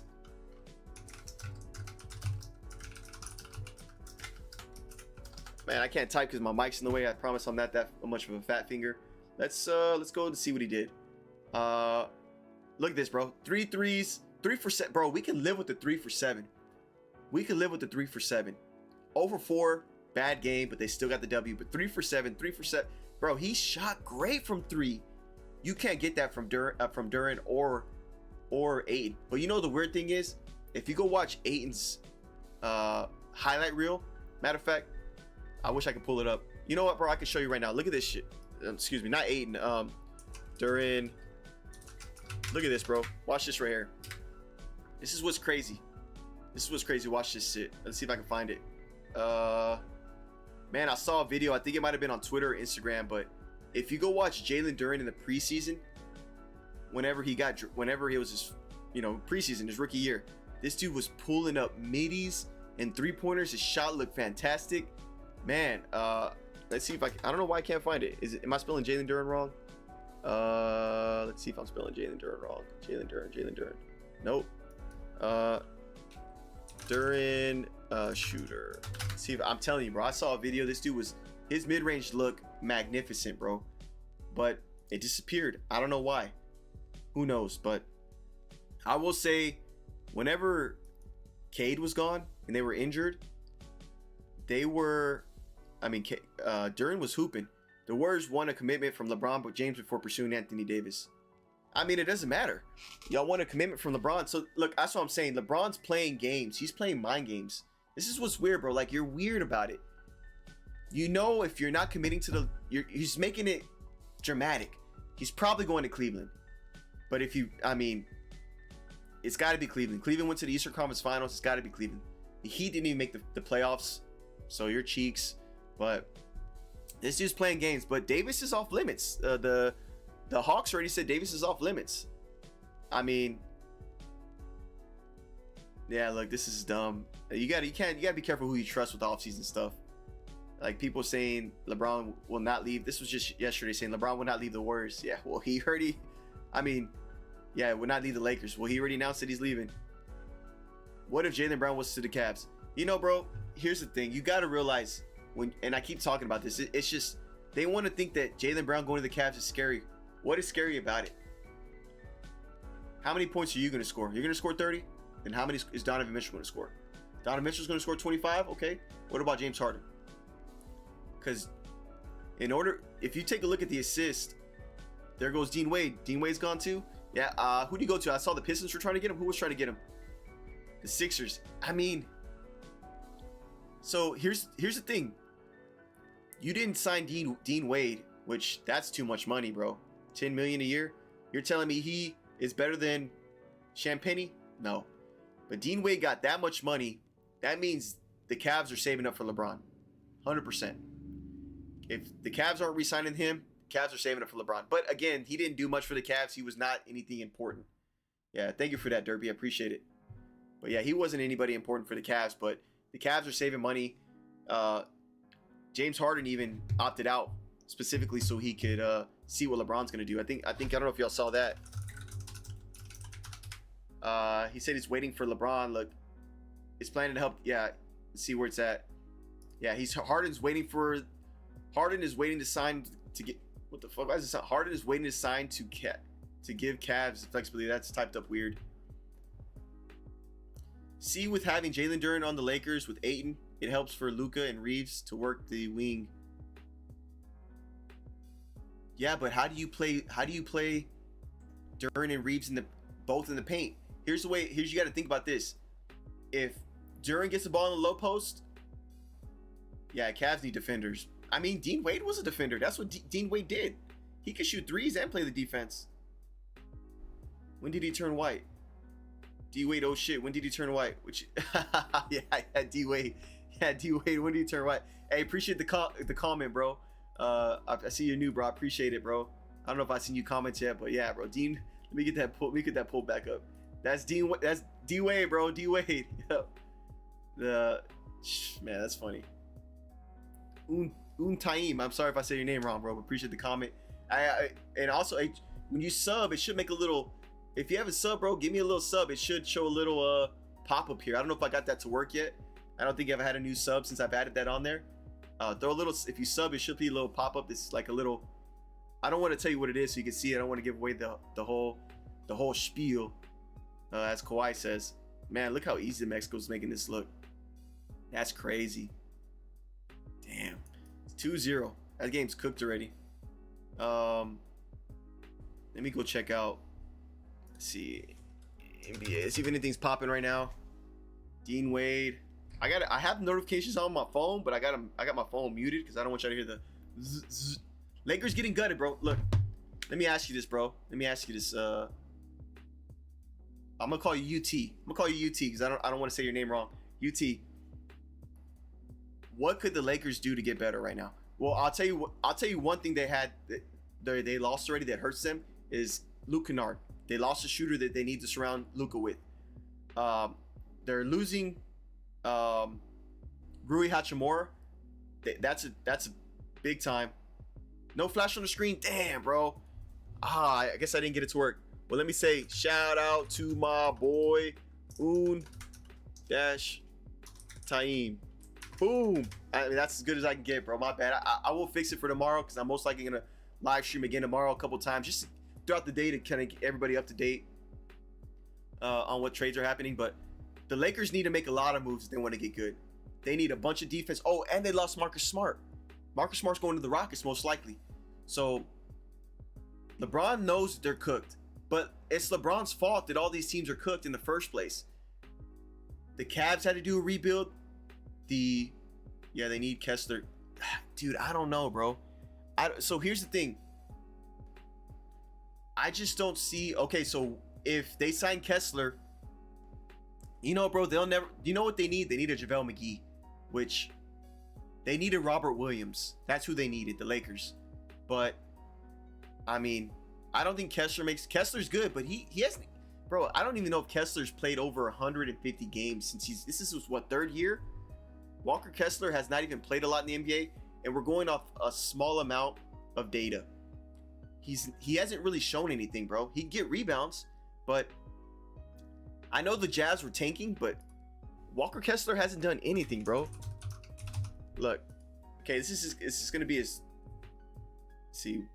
Man, I can't type because my mic's in the way. I promise I'm not that much of a fat finger. Let's go and see what he did. Look at this, bro. 3 threes, 3 for 7. Bro, we can live with the 3 for 7. We can live with the 3 for 7. 0 for 4, bad game, but they still got the W. But 3 for 7, 3 for 7. Bro, he shot great from 3. You can't get that from Duren or Ayton. But the weird thing is, if you go watch Ayton's highlight reel, matter of fact, I wish I could pull it up. You know what, bro? I can show you right now. Look at this shit. Excuse me, not Ayton. Duren. Look at this, bro. Watch this right here. This is what's crazy. Watch this shit. Let's see if I can find it. Man, I saw a video. I think it might have been on Twitter or Instagram, but if you go watch Jalen Duren in the preseason, whenever he was his, preseason, his rookie year, this dude was pulling up middies and 3-pointers. His shot looked fantastic. Man, let's see if I don't know why I can't find it. Am I spelling Jalen Duren wrong? Let's see if I'm spelling Jalen Duren wrong. Jalen Duren. Nope. Duren shooter. See, I'm telling you, bro. I saw a video. This dude his mid-range look magnificent, bro. But it disappeared. I don't know why. Who knows? But I will say, whenever Cade was gone and they were injured, Duren was hooping. The Warriors won a commitment from LeBron James before pursuing Anthony Davis. I mean, it doesn't matter. Y'all want a commitment from LeBron. So, look, that's what I'm saying. LeBron's playing games. He's playing mind games. This is what's weird, bro. Like, you're weird about it. If you're not committing to he's making it dramatic. He's probably going to Cleveland. But it's got to be Cleveland. Cleveland went to the Eastern Conference Finals. It's got to be Cleveland. He didn't even make the playoffs. So, your cheeks. But this dude's playing games. But Davis is off limits. The Hawks already said Davis is off limits. Yeah, look, this is dumb. You gotta be careful who you trust with the offseason stuff. Like, people saying LeBron will not leave. This was just yesterday saying LeBron will not leave the Warriors. Yeah, well, will not leave the Lakers. Well, he already announced that he's leaving. What if Jaylen Brown was to the Cavs? Bro, here's the thing. You gotta realize and I keep talking about this. It's just they want to think that Jaylen Brown going to the Cavs is scary. What is scary about it? How many points are you going to score? You're going to score 30? Then how many is Donovan Mitchell going to score? Donovan Mitchell's going to score 25? Okay. What about James Harden? Because if you take a look at the assist, there goes Dean Wade. Dean Wade's gone too. Yeah. Who do you go to? I saw the Pistons were trying to get him. Who was trying to get him? The Sixers. So here's the thing. You didn't sign Dean Wade, which that's too much money, bro. $10 million a year. You're telling me he is better than Champagny? No. But Dean Wade got that much money. That means the Cavs are saving up for LeBron. 100%. If the Cavs aren't re-signing him, the Cavs are saving up for LeBron. But again, he didn't do much for the Cavs. He was not anything important. Yeah, thank you for that, Derby. I appreciate it. But yeah, he wasn't anybody important for the Cavs. But the Cavs are saving money. James Harden even opted out specifically so he could see what LeBron's going to do. I don't know if y'all saw that. He said he's waiting for LeBron. Look, he's planning to help. Yeah, see where it's at. Yeah, Harden is waiting to sign to get. What the fuck? Why is this? Harden is waiting to sign to give Cavs flexibility. That's typed up weird. See, with having Jalen Duren on the Lakers with Ayton, it helps for Luka and Reeves to work the wing. Yeah, but how do you play Duren and Reeves both in the paint? Here's you got to think about this. If Duren gets the ball in the low post, yeah, Cavs need defenders. I mean, Dean Wade was a defender. That's what Dean Wade did. He could shoot threes and play the defense. When did he turn white? D Wade, oh shit, when did he turn white? Which yeah, D Wade. Yeah, D Wade, when did he turn white? Hey, appreciate the comment, bro. I see you're new, bro. I appreciate it, bro. I don't know if I've seen you comments yet, but yeah, bro. Dean, let me get that pulled back up. That's D Wade, bro. D Wade. Man, that's funny. Taim. I'm sorry if I say your name wrong, bro. But appreciate the comment. And also, when you sub, it should make a little. If you have a sub, bro, give me a little sub. It should show a little pop up here. I don't know if I got that to work yet. I don't think I've had a new sub since I've added that on there. Throw a little. If you sub, it should be a little pop up. It's like a little. I don't want to tell you what it is so you can see it. I don't want to give away the whole spiel. As Kawhi says, man, look how easy Mexico's making this look. That's crazy. Damn. It's 2-0. That game's cooked already. Let me go check out. Let's see. NBA. Let's see if anything's popping right now. Dean Wade. I have notifications on my phone, but I got my phone muted because I don't want you to hear the zzz. Lakers getting gutted, bro. Look. Let me ask you this, bro. Let me ask you this. I'm gonna call you UT. I'm gonna call you UT because I don't want to say your name wrong. UT. What could the Lakers do to get better right now? Well, I'll tell you one thing they lost already that hurts them is Luke Kennard. They lost a shooter that they need to surround Luka with. They're losing Rui Hachimura. That's a big time. No flash on the screen. Damn, bro. I guess I didn't get it to work. Well, let me say shout out to my boy Taim. Boom. I mean, that's as good as I can get, bro. My bad. I will fix it for tomorrow because I'm most likely gonna live stream again tomorrow a couple times just throughout the day to kind of get everybody up to date on what trades are happening. But the Lakers need to make a lot of moves if they want to get good. They need a bunch of defense. Oh, and they lost Marcus Smart. Marcus Smart's going to the Rockets most likely. So LeBron knows they're cooked. But it's LeBron's fault that all these teams are cooked in the first place. The Cavs had to do a rebuild. They need Kessler. Dude, I don't know, bro. So here's the thing. I just don't see. Okay, so if they sign Kessler, bro, they'll never. You know what they need? They need a JaVale McGee, which they needed Robert Williams. That's who they needed, the Lakers. But I mean, I don't think Kessler's good, but he hasn't. Bro, I don't even know if Kessler's played over 150 games since this is his third year. Walker Kessler has not even played a lot in the NBA, and we're going off a small amount of data. He hasn't really shown anything, bro. He can get rebounds, but I know the Jazz were tanking, but Walker Kessler hasn't done anything, bro. Look, okay, this is gonna be his. See,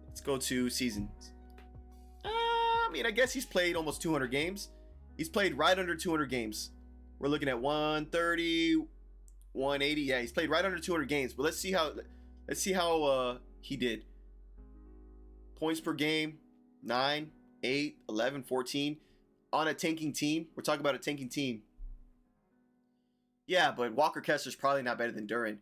let's go to seasons. I mean, I guess he's played almost 200 games. He's played right under 200 games. We're looking at 130, 180. Yeah, he's played right under 200 games. But let's see how he did. Points per game, 9, 8, 11, 14. On a tanking team. We're talking about a tanking team. Yeah, but Walker Kessler's probably not better than Duren.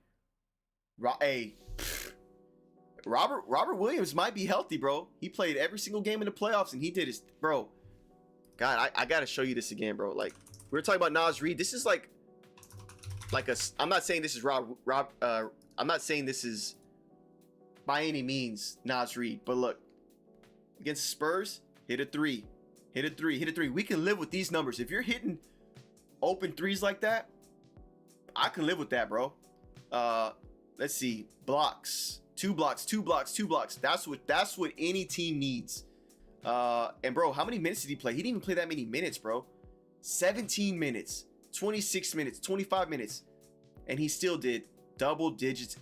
Robert Williams might be healthy, bro. He played every single game in the playoffs, and he did his, bro. God, I gotta show you this again, bro. Like, we were talking about Nas Reed. This is like a. I'm not saying this is I'm not saying this is by any means Nas Reed, but look, against Spurs, hit a three, hit a three, hit a three. We can live with these numbers. If you're hitting open threes like that, I can live with that, bro. Let's see, blocks, two blocks, two blocks, two blocks. That's what any team needs. And bro, how many minutes did he play? He didn't even play that many minutes, bro. 17 minutes, 26 minutes, 25 minutes, and he still did double digits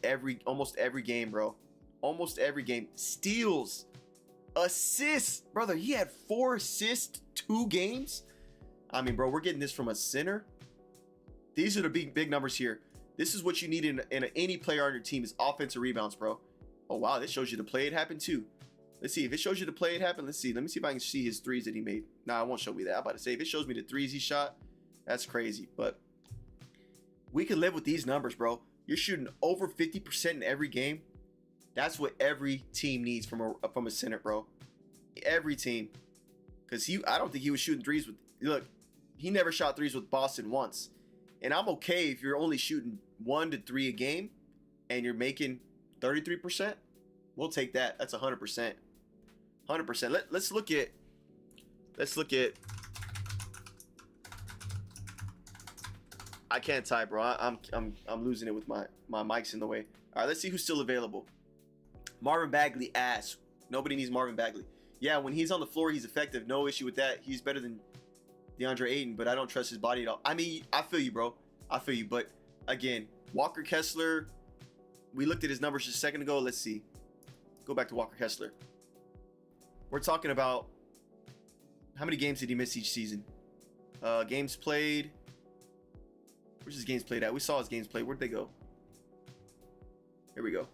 almost every game, bro. Almost every game. Steals, assists, brother. He had 4 assists 2 games. I mean, bro, we're getting this from a center. These are the big numbers here. This is what you need in any player on your team is offensive rebounds, bro. Oh wow, this shows you the play it happened too. Let's see if it shows you the play it happened. Let's see. Let me see if I can see his threes that he made. Nah, I won't show me that. I'm about to say if it shows me the threes he shot, that's crazy. But we can live with these numbers, bro. You're shooting over 50% in every game. That's what every team needs from a center, bro. Every team. Because I don't think he was shooting threes with. Look, he never shot threes with Boston once. And I'm okay if you're only shooting 1 to 3 a game and you're making 33%. We'll take that. That's 100%. 100%. Let's look at. I can't type, bro. I'm losing it with my mic's in the way. All right, let's see who's still available. Marvin Bagley ass. Nobody needs Marvin Bagley. Yeah, when he's on the floor, he's effective. No issue with that. He's better than DeAndre Ayton, but I don't trust his body at all. I mean, I feel you, bro. I feel you. But again, Walker Kessler, we looked at his numbers just a second ago. Let's see. Go back to Walker Kessler. We're talking about how many games did he miss each season? Games played. Where's his games played at? We saw his games played. Where'd they go? Here we go.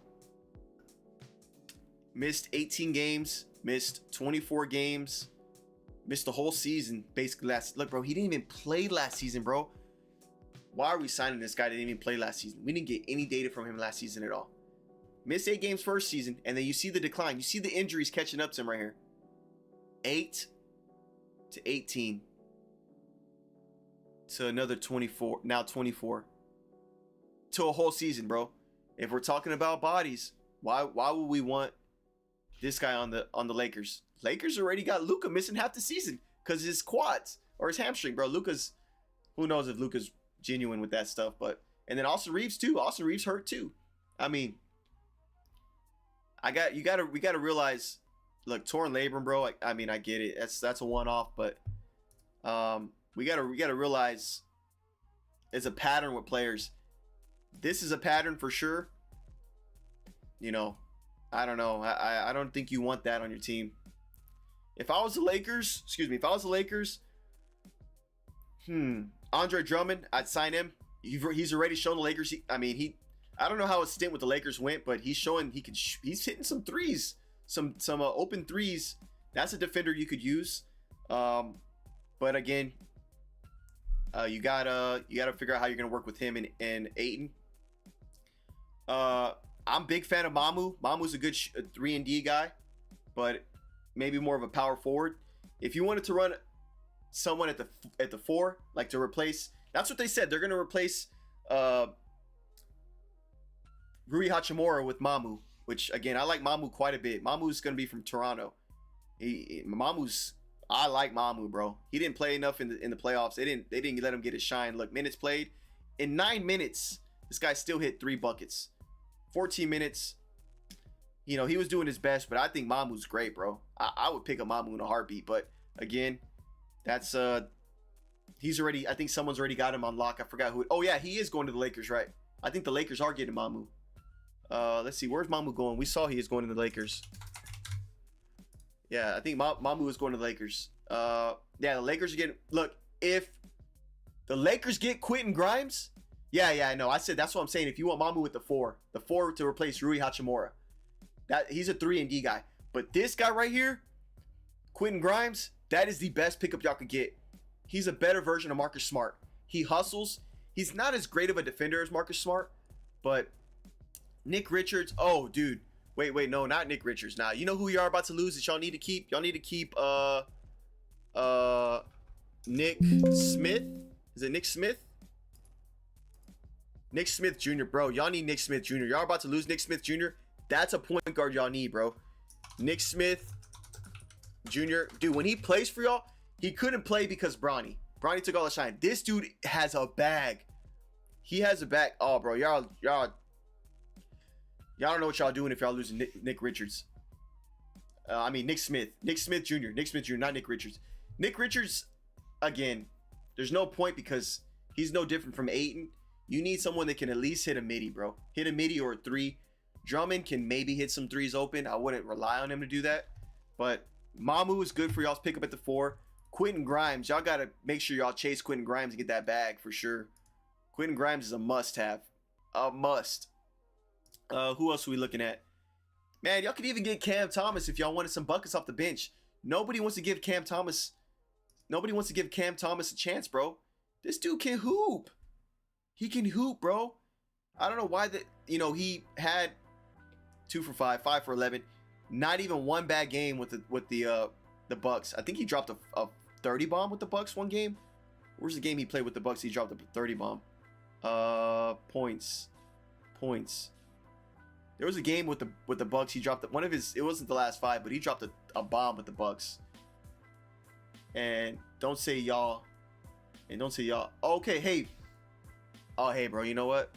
Missed 18 games. Missed 24 games. Missed the whole season, basically. Look, bro, he didn't even play last season, bro. Why are we signing this guy that didn't even play last season? We didn't get any data from him last season at all. Missed 8 games first season, and then you see the decline. You see the injuries catching up to him right here. 8 to 18 to another 24. Now 24 to a whole season, bro. If we're talking about bodies, why would we want this guy on the Lakers? Lakers already got Luka missing half the season because his quads or his hamstring, bro. Who knows if Luka's genuine with that stuff, but and then Austin Reeves too. Austin Reeves hurt too. I mean, we gotta realize, look, torn labrum, bro. I mean, I get it. That's a one-off, but we gotta realize it's a pattern with players. This is a pattern for sure. You know, I don't know. I don't think you want that on your team. If I was the Lakers, Andre Drummond, I'd sign him. He's already shown the Lakers. I don't know how his stint with the Lakers went, but he's showing he's hitting some threes, some open threes. That's a defender you could use. But again, you gotta figure out how you're gonna work with him and Ayton. I'm a big fan of Mamu. Mamu's a good 3-and-D guy, but maybe more of a power forward. If you wanted to run someone at the 4, like to replace, that's what they said. They're gonna replace Rui Hachimura with Mamu, which again, I like Mamu quite a bit. Mamu's gonna be from Toronto. I like Mamu, bro. He didn't play enough in the playoffs. They didn't let him get his shine. Look, minutes played. In 9 minutes, this guy still hit 3 buckets. 14 minutes. You know, he was doing his best, but I think Mamu's great, bro. I would pick up Mamu in a heartbeat. But again, that's I think someone's already got him on lock. I forgot who. Oh yeah, he is going to the Lakers, right? I think the Lakers are getting Mamu. Let's see, where's Mamu going? We saw he is going to the Lakers. Yeah, I think Mamu is going to the Lakers. Yeah, the Lakers are getting. Look, if the Lakers get Quentin Grimes, yeah, I know. I said that's what I'm saying. If you want Mamu with the 4 to replace Rui Hachimura, that he's a 3-and-D guy. But this guy right here, Quentin Grimes, that is the best pickup y'all could get. He's a better version of Marcus Smart. He hustles. He's not as great of a defender as Marcus Smart, but Nick Richards. Oh, dude. Wait, no, not Nick Richards. Now, you know who you are about to lose that y'all need to keep? Y'all need to keep Nick Smith. Is it Nick Smith? Nick Smith Jr. Bro, y'all need Nick Smith Jr. Y'all about to lose Nick Smith Jr. That's a point guard y'all need, bro. Nick Smith Jr. Dude, when he plays for y'all, he couldn't play because Bronny took all the shine. This dude has a bag. He has a bag. Oh, bro, y'all don't know what y'all doing if y'all losing Nick Richards. Nick Smith. Nick Smith Jr. Nick Smith Jr., not Nick Richards. Nick Richards, again, there's no point because he's no different from Ayton. You need someone that can at least hit a midi, bro. Hit a midi or a three. Drummond can maybe hit some threes open. I wouldn't rely on him to do that. But Mamu is good for y'all's pickup at the 4. Quentin Grimes, y'all got to make sure y'all chase Quentin Grimes and get that bag for sure. Quentin Grimes is a must-have. A must. Who else are we looking at? Man, y'all could even get Cam Thomas if y'all wanted some buckets off the bench. Nobody wants to give Cam Thomas a chance, bro. This dude can hoop. He can hoop, bro. I don't know why he had 2 for 5, 5 for 11. Not even one bad game with the Bucks. I think he dropped a 30 bomb with the Bucks one game. Where's the game he played with the Bucks? He dropped a 30 bomb. Points. There was a game with the Bucks. He dropped one of his. It wasn't the last 5, but he dropped a bomb with the Bucks. And don't say y'all. Okay, hey. Oh, hey, bro. You know what?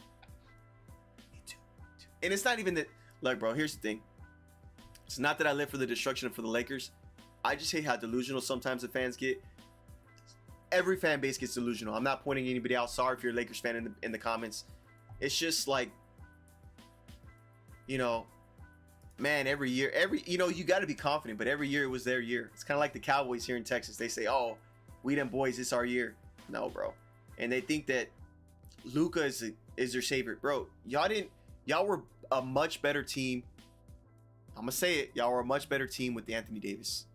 Me too. And it's not even that. Look, bro. Here's the thing. It's not that I live for the destruction for the Lakers. I just hate how delusional sometimes the fans get. Every fan base gets delusional. I'm not pointing anybody out. Sorry if you're a Lakers fan in the comments. It's just like, man, every year, you got to be confident, but every year it was their year. It's kind of like the Cowboys here in Texas. They say, oh, we them boys, it's our year. No, bro. And they think that Luka is their savior. Bro, y'all were a much better team. I'm going to say it. Y'all were a much better team with Anthony Davis.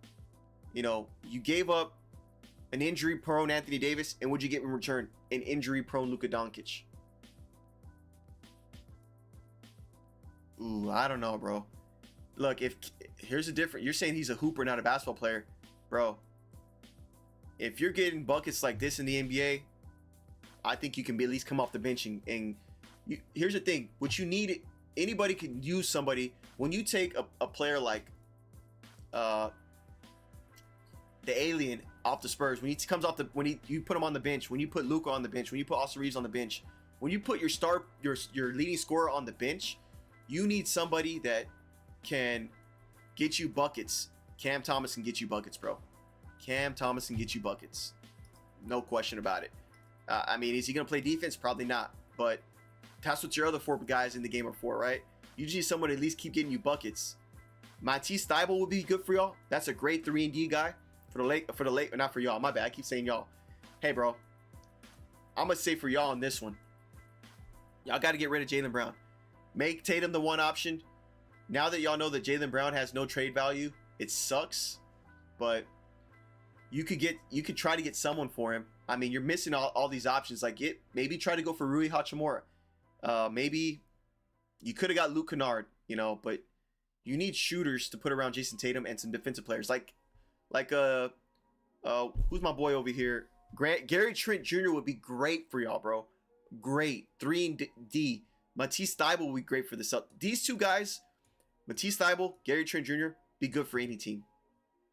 You gave up an injury-prone Anthony Davis, and what'd you get in return? An injury-prone Luka Doncic. Ooh, I don't know, bro. Look, here's the difference. You're saying he's a hooper, not a basketball player. Bro, if you're getting buckets like this in the NBA, I think you can at least come off the bench here's the thing. What you need, anybody can use somebody. When you take a player like the alien off the Spurs, when he comes off you put him on the bench, when you put Luka on the bench, when you put Austin Reeves on the bench, when you put your leading scorer on the bench, you need somebody that can get you buckets. Cam Thomas can get you buckets, bro. Cam Thomas can get you buckets. No question about it. Is he going to play defense? Probably not. But that's what your other 4 guys in the game are for, right? You just need someone to at least keep getting you buckets. Matisse Thybulle would be good for y'all. That's a great 3-and-D guy for the late, not for y'all. My bad. I keep saying y'all. Hey, bro. I'm going to say for y'all on this one. Y'all got to get rid of Jaylen Brown. Make Tatum the one option. Now that y'all know that Jaylen Brown has no trade value, it sucks. But you could try to get someone for him. You're missing all these options. Maybe try to go for Rui Hachimura. Maybe you could have got Luke Kennard, but you need shooters to put around Jason Tatum and some defensive players. Who's my boy over here? Gary Trent Jr. would be great for y'all, bro. Great. 3-and-D. Matisse Thybulle would be great for the Celtics. These 2 guys, Matisse Thybulle, Gary Trent Jr., be good for any team.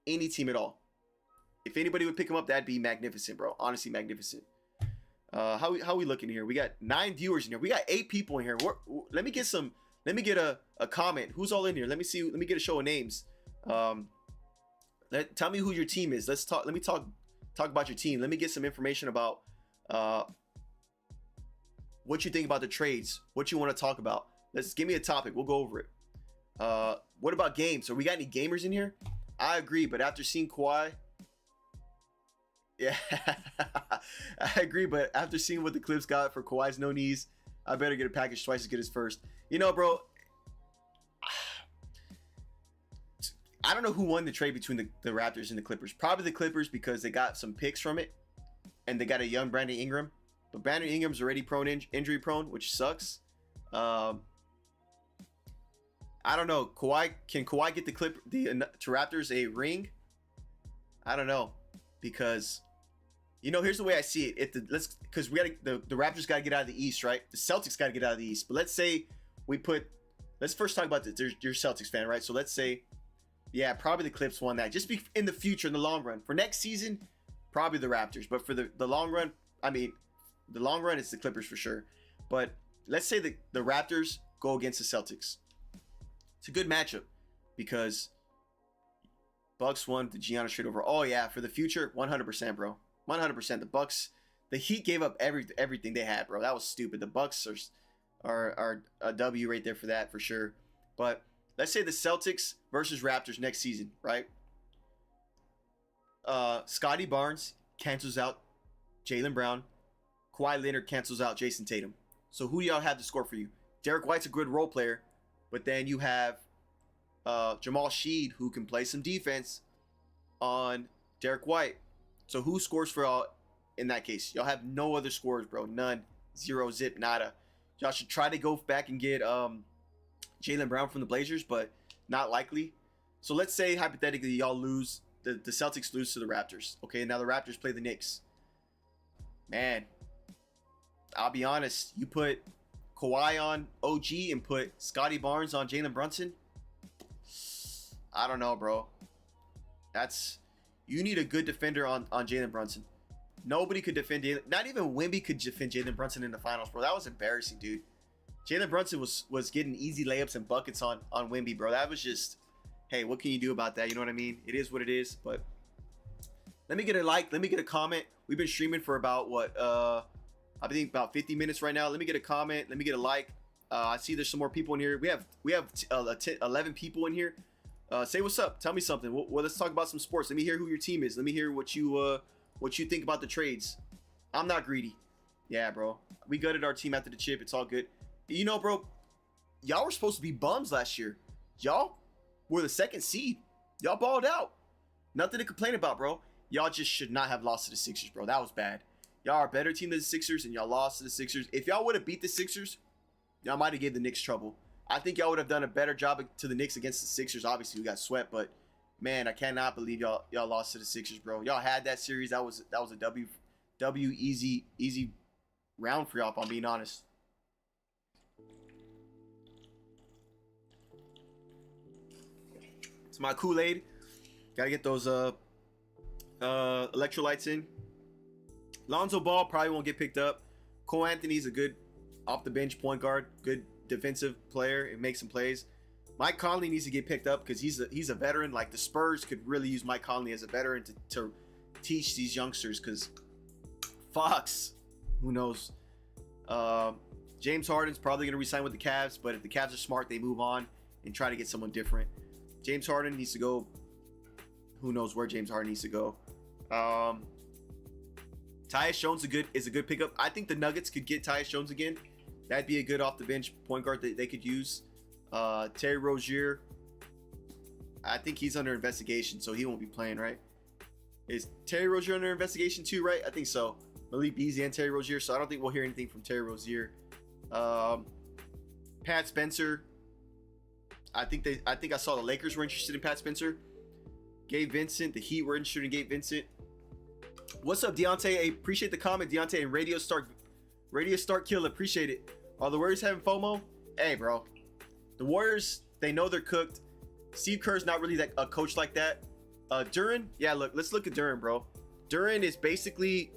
Any team at all. If anybody would pick him up, that'd be magnificent, bro. Honestly, magnificent. How we looking here? We got 9 viewers in here. We got 8 people in here. Let me get a comment. Who's all in here? Let me get a show of names. Tell me who your team is. Let me talk about your team. Let me get some information about what you think about the trades, what you want to talk about. Give me a topic. We'll go over it. What about games? So we got any gamers in here? I agree, but after seeing Kawhi, yeah, I agree, but after seeing what the Clips got for Kawhi's no knees, I better get a package twice as good as first. Bro, I don't know who won the trade between the Raptors and the Clippers. Probably the Clippers because they got some picks from it, and they got a young Brandon Ingram. But Brandon Ingram's already injury prone, which sucks. I don't know. Can Kawhi get to Raptors a ring? I don't know, because Here's the way I see it. Because the Raptors got to get out of the East, right? The Celtics got to get out of the East. But let's say let's first talk about your Celtics fan, right? So let's say, yeah, probably the Clips won that. Just in the future, in the long run. For next season, probably the Raptors. But for the long run, the long run, it's the Clippers for sure. But let's say the Raptors go against the Celtics. It's a good matchup because Bucks won the Giannis trade over. Oh yeah, for the future, 100%, bro. 100%. The Bucks, the Heat gave up everything they had, bro. That was stupid. The Bucks are a W right there for that, for sure. But let's say the Celtics versus Raptors next season, right? Scotty Barnes cancels out Jaylen Brown. Kawhi Leonard cancels out Jason Tatum. So who do y'all have to score for you? Derek White's a good role player, but then you have Jamal Sheed, who can play some defense on Derek White. So who scores for y'all in that case? Y'all have no other scores, bro. None. Zero, zip, nada. Y'all should try to go back and get Jaylen Brown from the Blazers, but not likely. So let's say, hypothetically, y'all lose. The Celtics lose to the Raptors. Okay, now the Raptors play the Knicks. Man, I'll be honest. You put Kawhi on OG and put Scotty Barnes on Jalen Brunson. I don't know, bro. You need a good defender on Jalen Brunson. Nobody could defend Jalen. Not even Wemby could defend Jalen Brunson in the finals, bro. That was embarrassing, dude. Jalen Brunson was getting easy layups and buckets on Wemby, bro. That was just, hey, what can you do about that? You know what I mean? It is what it is. But let me get a like. Let me get a comment. We've been streaming for about I think about 50 minutes right now. Let me get a comment. Let me get a like. I see there's some more people in here. We have 11 people in here. Say what's up. Tell me something. Well, let's talk about some sports. Let me hear who your team is. Let me hear what you think about the trades. I'm not greedy. Yeah, bro. We gutted our team after the chip. It's all good. Bro, y'all were supposed to be bums last year. Y'all were the second seed. Y'all balled out. Nothing to complain about, bro. Y'all just should not have lost to the Sixers, bro. That was bad. Y'all are a better team than the Sixers, and y'all lost to the Sixers. If y'all would have beat the Sixers, y'all might have gave the Knicks trouble. I think y'all would have done a better job to the Knicks against the Sixers. Obviously, we got swept, but man, I cannot believe y'all lost to the Sixers, bro. Y'all had that series. That was a W easy round for y'all, if I'm being honest. It's my Kool-Aid. Gotta get those electrolytes in. Lonzo Ball probably won't get picked up. Cole Anthony's a good off the bench point guard, good defensive player and make some plays. Mike Conley needs to get picked up because he's a veteran. Like, the Spurs could really use Mike Conley as a veteran to teach these youngsters, because Fox, who knows? James Harden's probably going to re-sign with the Cavs, but if the Cavs are smart, they move on and try to get someone different. James Harden needs to go. Who knows where James Harden needs to go? Tyus Jones is a good pickup. I think the Nuggets could get Tyus Jones again. That'd be a good off the bench point guard that they could use. Terry Rozier, I think he's under investigation, so he won't be playing, right? Is Terry Rozier under investigation too, right? I think so. Malik Beasley and Terry Rozier, so I don't think we'll hear anything from Terry Rozier. Pat Spencer, I think I saw the Lakers were interested in Pat Spencer. Gabe Vincent, the Heat were interested in Gabe Vincent. What's up, Deontay? Hey, appreciate the comment, Deontay, and Radio Start Kill, appreciate it. Are the Warriors having FOMO? Hey, bro. The Warriors, they know they're cooked. Steve Kerr's not really a coach like that. Duren, yeah, let's look at Duren, bro. Duren is basically,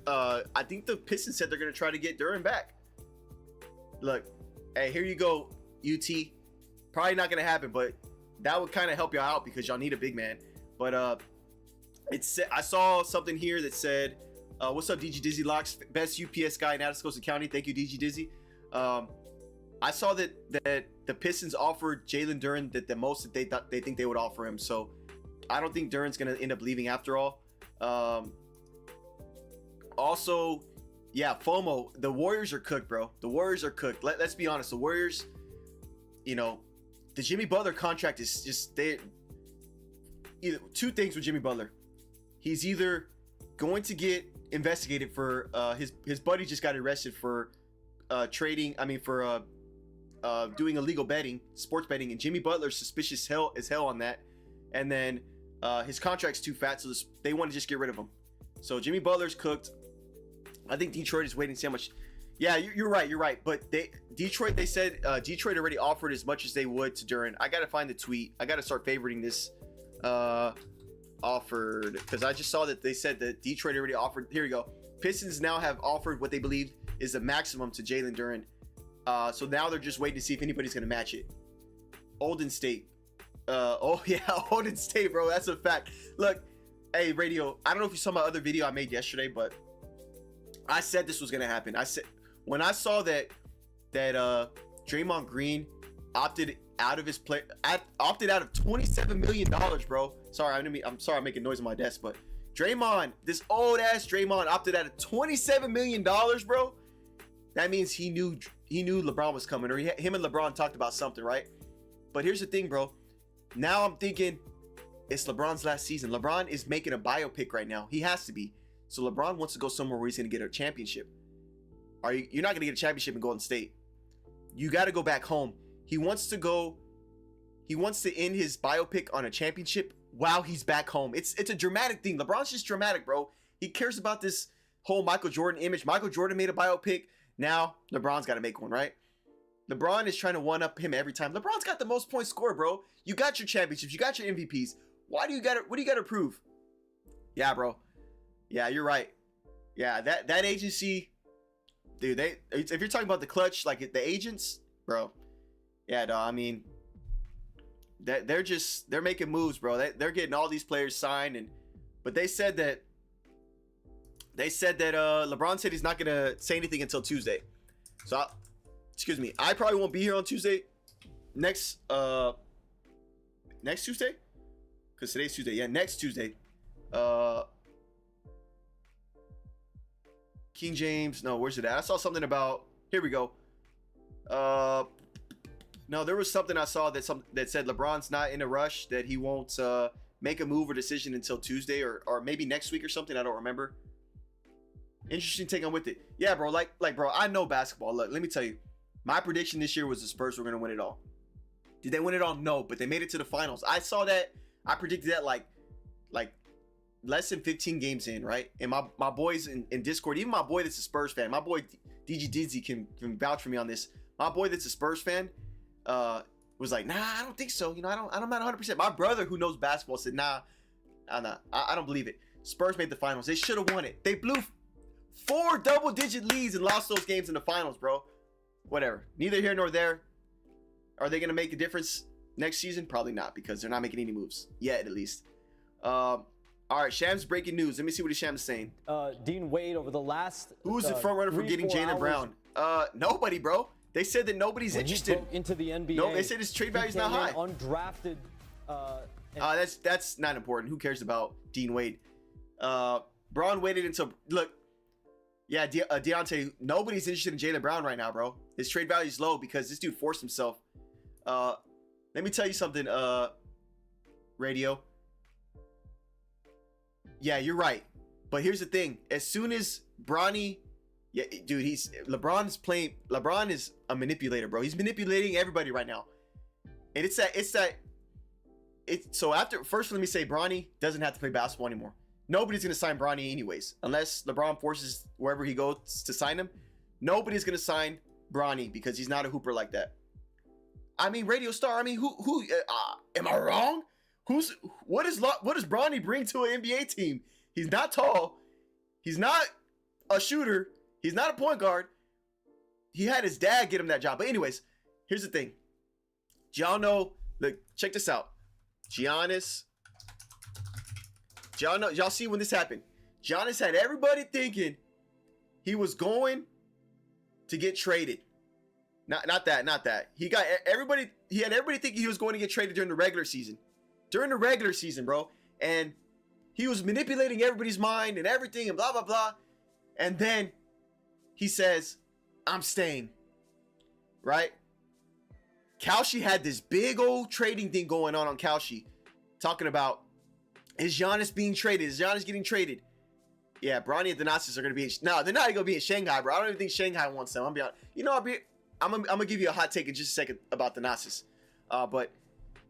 I think the Pistons said they're going to try to get Duren back. Look, hey, here you go, UT. Probably not going to happen, but that would kind of help y'all out because y'all need a big man. But I saw something here that said, what's up, DG Dizzy Locks? Best UPS guy in Atascosa County. Thank you, DG Dizzy. I saw that the Pistons offered Jalen Duren the most that they think they would offer him. So I don't think Duren's gonna end up leaving after all. Also, yeah, FOMO. The Warriors are cooked, bro. The Warriors are cooked. Let's be honest. The Warriors, the Jimmy Butler contract is just either two things with Jimmy Butler. He's either going to get investigated for his buddy just got arrested for doing illegal betting, sports betting, and Jimmy Butler's suspicious as hell on that. And then his contract's too fat, so they want to just get rid of him. So Jimmy Butler's cooked. I think Detroit is waiting to see how much. Yeah, you're right. You're right. But Detroit, they said Detroit already offered as much as they would to Duren. I gotta find the tweet. I gotta start favoriting this. Offered, because I just saw that they said that Detroit already offered. Here we go. Pistons now have offered what they believe is the maximum to Jalen Duren. So now they're just waiting to see if anybody's gonna match it. Olden State. Oh yeah, Olden State, bro. That's a fact. Look, hey, Radio. I don't know if you saw my other video I made yesterday, but I said this was gonna happen. I said when I saw that Draymond Green opted out of his opted out of $27 million, bro. Sorry, I'm sorry I'm making noise on my desk, but Draymond, this old ass Draymond opted out of $27 million, bro. That means he knew LeBron was coming, or him and LeBron talked about something, right? But here's the thing, bro. Now I'm thinking it's LeBron's last season. LeBron is making a biopic right now. He has to be. So LeBron wants to go somewhere where he's going to get a championship. You're not going to get a championship in Golden State. You got to go back home. He wants to end his biopic on a championship while he's back home. It's a dramatic thing. LeBron's just dramatic, bro. He cares about this whole Michael Jordan image. Michael Jordan made a biopic. Now LeBron's got to make one, right? LeBron is trying to one-up him every time. LeBron's got the most points scored, bro. You got your championships. You got your MVPs. What do you got to prove? Yeah, bro. Yeah, you're right. Yeah, that agency, dude, if you're talking about the clutch, like the agents, bro. Yeah, no, I mean, they're making moves, bro. They're getting all these players signed, but they said that LeBron said he's not gonna say anything until Tuesday. So, excuse me, I probably won't be here on Tuesday. Next Tuesday, because today's Tuesday. Yeah, next Tuesday. King James. No, where's it at? I saw something about. Here we go. No, there was something I saw that said LeBron's not in a rush, that he won't make a move or decision until Tuesday or maybe next week or something. I don't remember. Interesting take on with it. Yeah, bro. Like, bro, I know basketball. Look, let me tell you. My prediction this year was the Spurs were gonna win it all. Did they win it all? No, but they made it to the finals. I saw that. I predicted that like less than 15 games in, right? And my boys in Discord, even my boy that's a Spurs fan, my boy DG Dizzy can vouch for me on this. My boy that's a Spurs fan was like, nah, I don't think so. You know, I'm not 100%. My brother who knows basketball said, nah, I don't believe it. Spurs made the finals. They should have won it. They blew 4 double-digit leads and lost those games in the finals, bro. Whatever. Neither here nor there. Are they going to make a difference next season? Probably not, because they're not making any moves yet, at least. All right, Sham's breaking news. Let me see what Sham's saying. Dean Wade over the last. Who's the front runner for getting Jaylen Brown? Nobody, bro. They said that nobody's interested. Into the NBA. No, they said his trade value is not high. Undrafted. That's not important. Who cares about Dean Wade? Brown waited until yeah, Deontay. Nobody's interested in Jaylen Brown right now, bro. His trade value is low because this dude forced himself. Let me tell you something, Radio. Yeah, you're right. But here's the thing. As soon as Bronny, yeah, dude, LeBron is a manipulator, bro. He's manipulating everybody right now. And so after, first let me say Bronny doesn't have to play basketball anymore. Nobody's going to sign Bronny anyways. Unless LeBron forces wherever he goes to sign him. Nobody's going to sign Bronny because he's not a hooper like that. I mean, Radio Star, I mean, who am I wrong? What does Bronny bring to an NBA team? He's not tall. He's not a shooter. He's not a point guard. He had his dad get him that job. But anyways, here's the thing. Y'all know, look, check this out. Giannis. Y'all see when this happened. Giannis had everybody thinking he was going to get traded. Not that. He had everybody thinking he was going to get traded during the regular season. During the regular season, bro. And he was manipulating everybody's mind and everything and blah, blah, blah. And then he says, I'm staying. Right? Kalshi had this big old trading thing going on Kalshi. Talking about, is Giannis being traded? Is Giannis getting traded? Yeah, Bronny and Thanasis are going to be no, they're not going to be in Shanghai, bro. I don't even think Shanghai wants them. I'm going to give you a hot take in just a second about Thanasis. But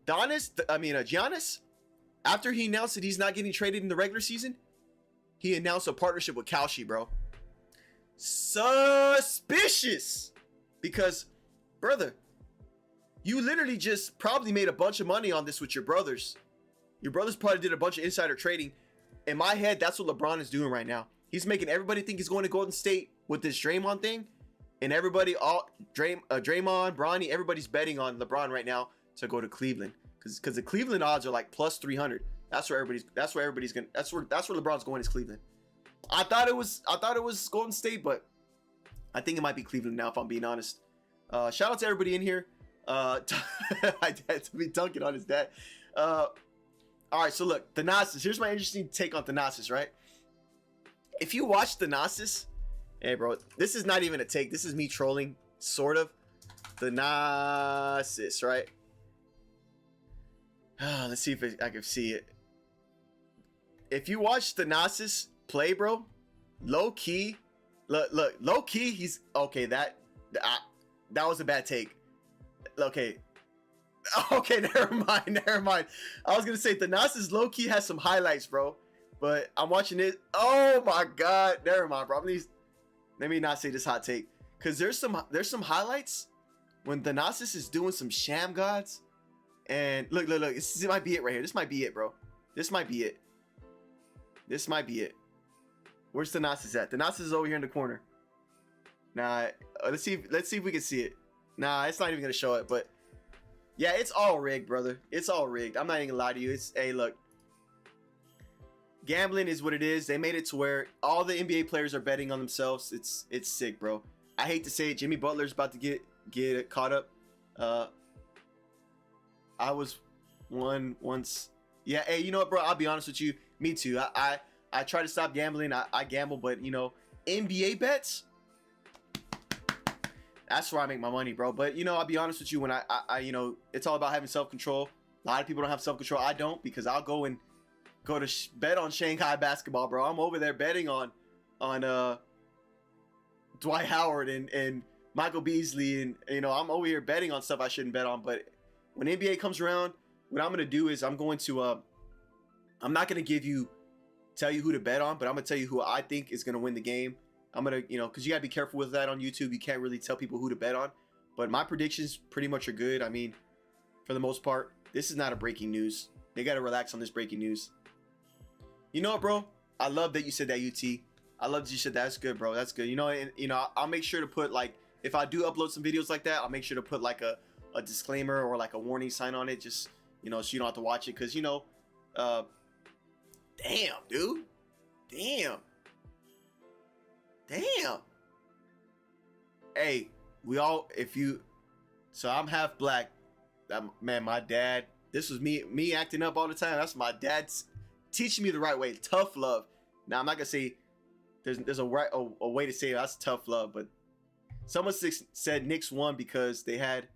Giannis, after he announced that he's not getting traded in the regular season, he announced a partnership with Kalshi, bro. Suspicious. Because, brother, you literally just probably made a bunch of money on this with your brothers. Your brothers probably did a bunch of insider trading. In my head, that's what LeBron is doing right now. He's making everybody think he's going to Golden State with this Draymond thing. And everybody, Draymond, Bronny, everybody's betting on LeBron right now to go to Cleveland. Because the Cleveland odds are like plus 300. That's where LeBron's going, is Cleveland. I thought it was Golden State, but I think it might be Cleveland now, if I'm being honest. Shout out to everybody in here. My dad to be dunking on his dad. All right, so look, Thanasis. Here's my interesting take on Thanasis, right? If you watch Thanasis, hey, bro, this is not even a take. This is me trolling, sort of. Thanasis, right? Let's see if I can see it. If you watch Thanasis play, bro, low key, look, low key, he's okay. That was a bad take. Okay, never mind. I was gonna say Thanasis low key has some highlights, bro, but I'm watching it. Oh my god, never mind, bro. Let me not say this hot take, because there's some highlights when Thanasis is doing some sham gods, and look, this might be it right here. This might be it, bro. This might be it. Where's Thanasis at? Thanasis is over here in the corner. Nah, let's see if we can see it. Nah, it's not even gonna show it, but yeah, it's all rigged, brother. It's all rigged. I'm not even gonna lie to you. Hey, look, gambling is what it is. They made it to where all the NBA players are betting on themselves. It's sick, bro. I hate to say it, Jimmy Butler's about to get caught up. I was one once. Yeah, hey, you know what, bro? I'll be honest with you. Me too. I try to stop gambling. I gamble, but you know, NBA bets, that's where I make my money, bro. But you know, I'll be honest with you, when I you know, it's all about having self-control. A lot of people don't have self-control. I don't, because I'll go to bet on Shanghai basketball, bro. I'm over there betting on Dwight Howard and Michael Beasley, and you know, I'm over here betting on stuff I shouldn't bet on. But when NBA comes around, what I'm gonna do is I'm not gonna tell you who to bet on, but I'm gonna tell you who I think is gonna win the game. I'm gonna, you know, because you gotta be careful with that on YouTube. You can't really tell people who to bet on, but my predictions pretty much are good. I mean, for the most part, this is not a breaking news. They gotta relax on this breaking news. You know what, bro? I love that you said that, UT. I love that you said that. That's good, bro. That's good. You know, and you know, I'll make sure to put, like, if I do upload some videos like that, I'll make sure to put like a disclaimer or like a warning sign on it, just, you know, so you don't have to watch it, because you know, damn, dude. Damn. Hey, so I'm half black. Man, my dad, this was me acting up all the time. That's my dad's teaching me the right way. Tough love. Now, I'm not gonna say there's a way to say it. That's tough love, but someone said Knicks won because they had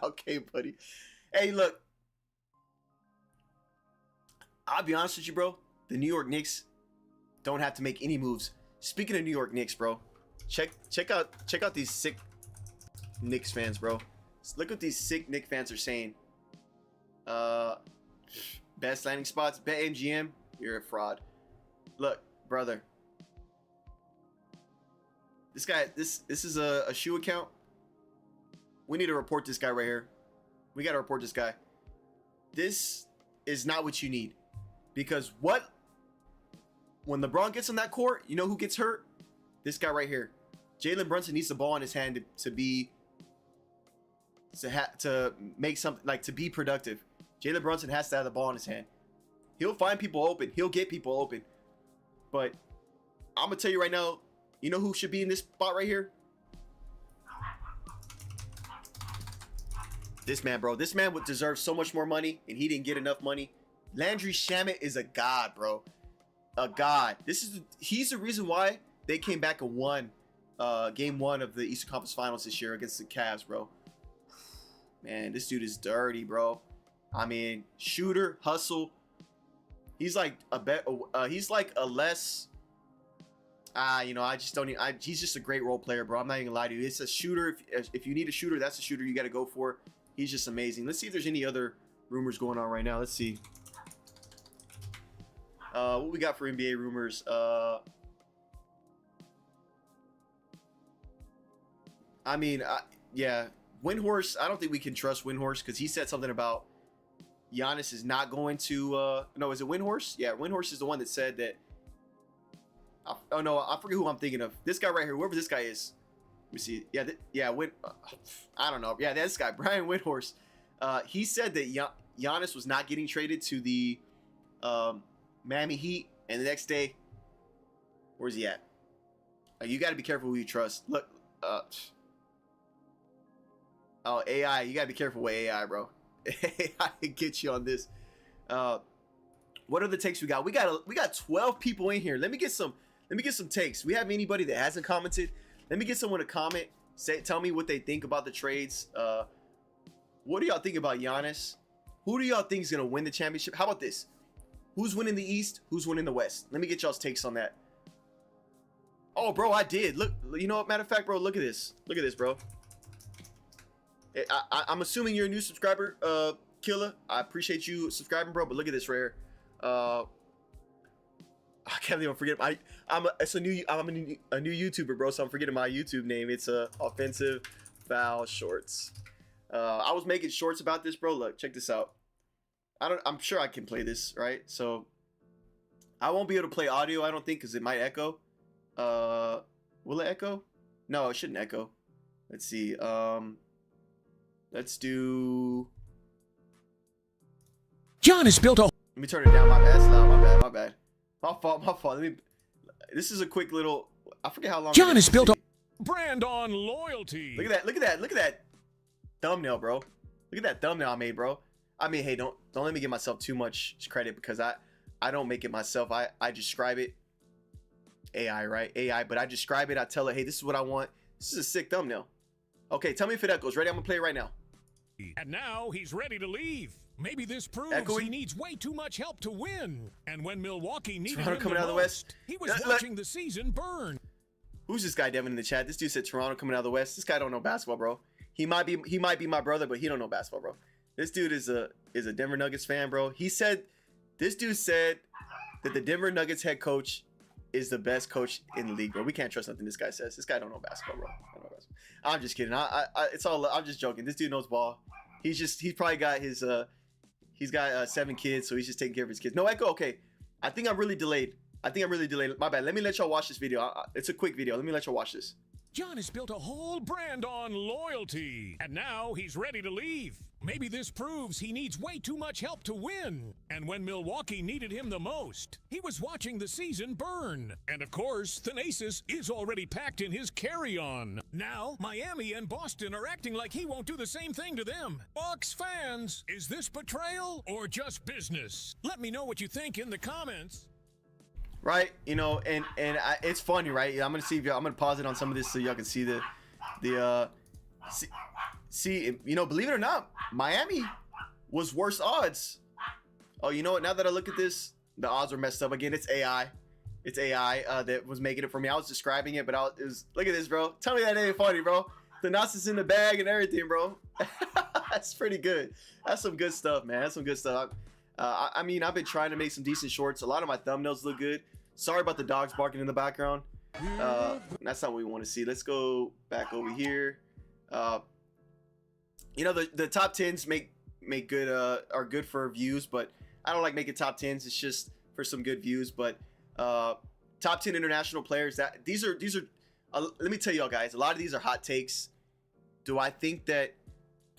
okay, buddy. Hey, look, I'll be honest with you, bro. The New York Knicks don't have to make any moves. Speaking of New York Knicks, bro, check out these sick Knicks fans, bro. Look what these sick Knicks fans are saying. Best landing spots, BetMGM, you're a fraud. Look, brother. This guy, this is a shoe account. We need to report this guy right here. We got to report this guy. This is not what you need. Because when LeBron gets on that court, you know who gets hurt? This guy right here. Jalen Brunson needs the ball in his hand to be productive. Jalen Brunson has to have the ball in his hand. He'll find people open. He'll get people open. But I'm gonna tell you right now, you know who should be in this spot right here? This man, bro. This man would deserve so much more money, and he didn't get enough money. Landry Shamet is a god, bro. A god. He's the reason why they came back and won game 1 of the Eastern Conference Finals this year against the Cavs, bro. Man, this dude is dirty, bro. I mean, shooter, hustle. He's like he's like a less you know, he's just a great role player, bro. I'm not even gonna lie to you. It's a shooter. If you need a shooter, that's a shooter you got to go for. He's just amazing. Let's see if there's any other rumors going on right now. Let's see. What we got for NBA rumors? Yeah, Windhorse. I don't think we can trust Windhorse because he said something about Giannis is not going to. No, is it Windhorse? Yeah, Windhorse is the one that said that. Oh no, I forget who I'm thinking of. This guy right here, whoever this guy is. Let me see. Yeah, I don't know. Yeah, this guy, Brian Windhorse. He said that Giannis was not getting traded to the Miami Heat, and the next day, where's he at? You got to be careful who you trust. Look, AI, you got to be careful with AI, bro. AI can get you on this. What are the takes we got? We got 12 people in here. Let me get some takes. We have anybody that hasn't commented? Let me get someone to comment. Tell me what they think about the trades. What do y'all think about Giannis? Who do y'all think is gonna win the championship? How about this? Who's winning the East? Who's winning the West? Let me get y'all's takes on that. Oh, bro, I did. Look, you know what? Matter of fact, bro, look at this. Look at this, bro. I'm assuming you're a new subscriber, Killa. I appreciate you subscribing, bro. But look at this right here. I can't even forget. I'm a new YouTuber, bro. So I'm forgetting my YouTube name. It's Offensive Foul Shorts. I was making shorts about this, bro. Look, check this out. I'm sure I can play this, right? So I won't be able to play audio, I don't think, because it might echo. Will it echo? No, it shouldn't echo. Let's see. Let's do. Giannis built a. Let me turn it down. My bad. It's loud. My bad. My fault. This is a quick little. I forget how long. Giannis built a brand on loyalty. Look at that thumbnail, bro. Look at that thumbnail I made, bro. I mean, hey, don't let me give myself too much credit because I don't make it myself. I describe it. AI, right? AI, but I describe it. I tell it, hey, this is what I want. This is a sick thumbnail. Okay, tell me if it echoes. Ready? I'm gonna play it right now. And now he's ready to leave. Maybe this proves Echoey. He needs way too much help to win. And when Milwaukee needed Toronto him coming the out of the most, West. he was watching the season burn. Who's this guy, Devin, in the chat? This dude said Toronto coming out of the West. This guy don't know basketball, bro. He might be my brother, but he don't know basketball, bro. This dude is a Denver Nuggets fan, bro. This dude said that the Denver Nuggets head coach is the best coach in the league, bro. We can't trust nothing this guy says. This guy don't know basketball, bro. I'm just kidding. I'm just joking. This dude knows ball. He's probably got his he's got 7 kids, so he's just taking care of his kids. No echo. Okay, I think I'm really delayed. My bad. Let me let y'all watch this video. It's a quick video. Let me let y'all watch this. Giannis built a whole brand on loyalty. And now he's ready to leave. Maybe this proves he needs way too much help to win. And when Milwaukee needed him the most, he was watching the season burn. And of course, Thanasis is already packed in his carry-on. Now, Miami and Boston are acting like he won't do the same thing to them. Bucks fans, is this betrayal or just business? Let me know what you think in the comments. Right, you know, and it's funny, right? I'm gonna pause it on some of this so y'all can see see, you know, believe it or not, Miami was worse odds. Oh, you know what? Now that I look at this, the odds are messed up again. It's AI. That was making it for me. I was describing it, but look at this, bro. Tell me that ain't funny, bro. The Gnosis in the bag and everything, bro. That's pretty good. That's some good stuff, man. That's some good stuff. I mean, I've been trying to make some decent shorts. A lot of my thumbnails look good. Sorry about the dogs barking in the background. That's not what we want to see. Let's go back over here. You know, the top 10s make good are good for views, but I don't like making top 10s. It's just for some good views. But top 10 international players. These are. Let me tell y'all guys. A lot of these are hot takes. Do I think that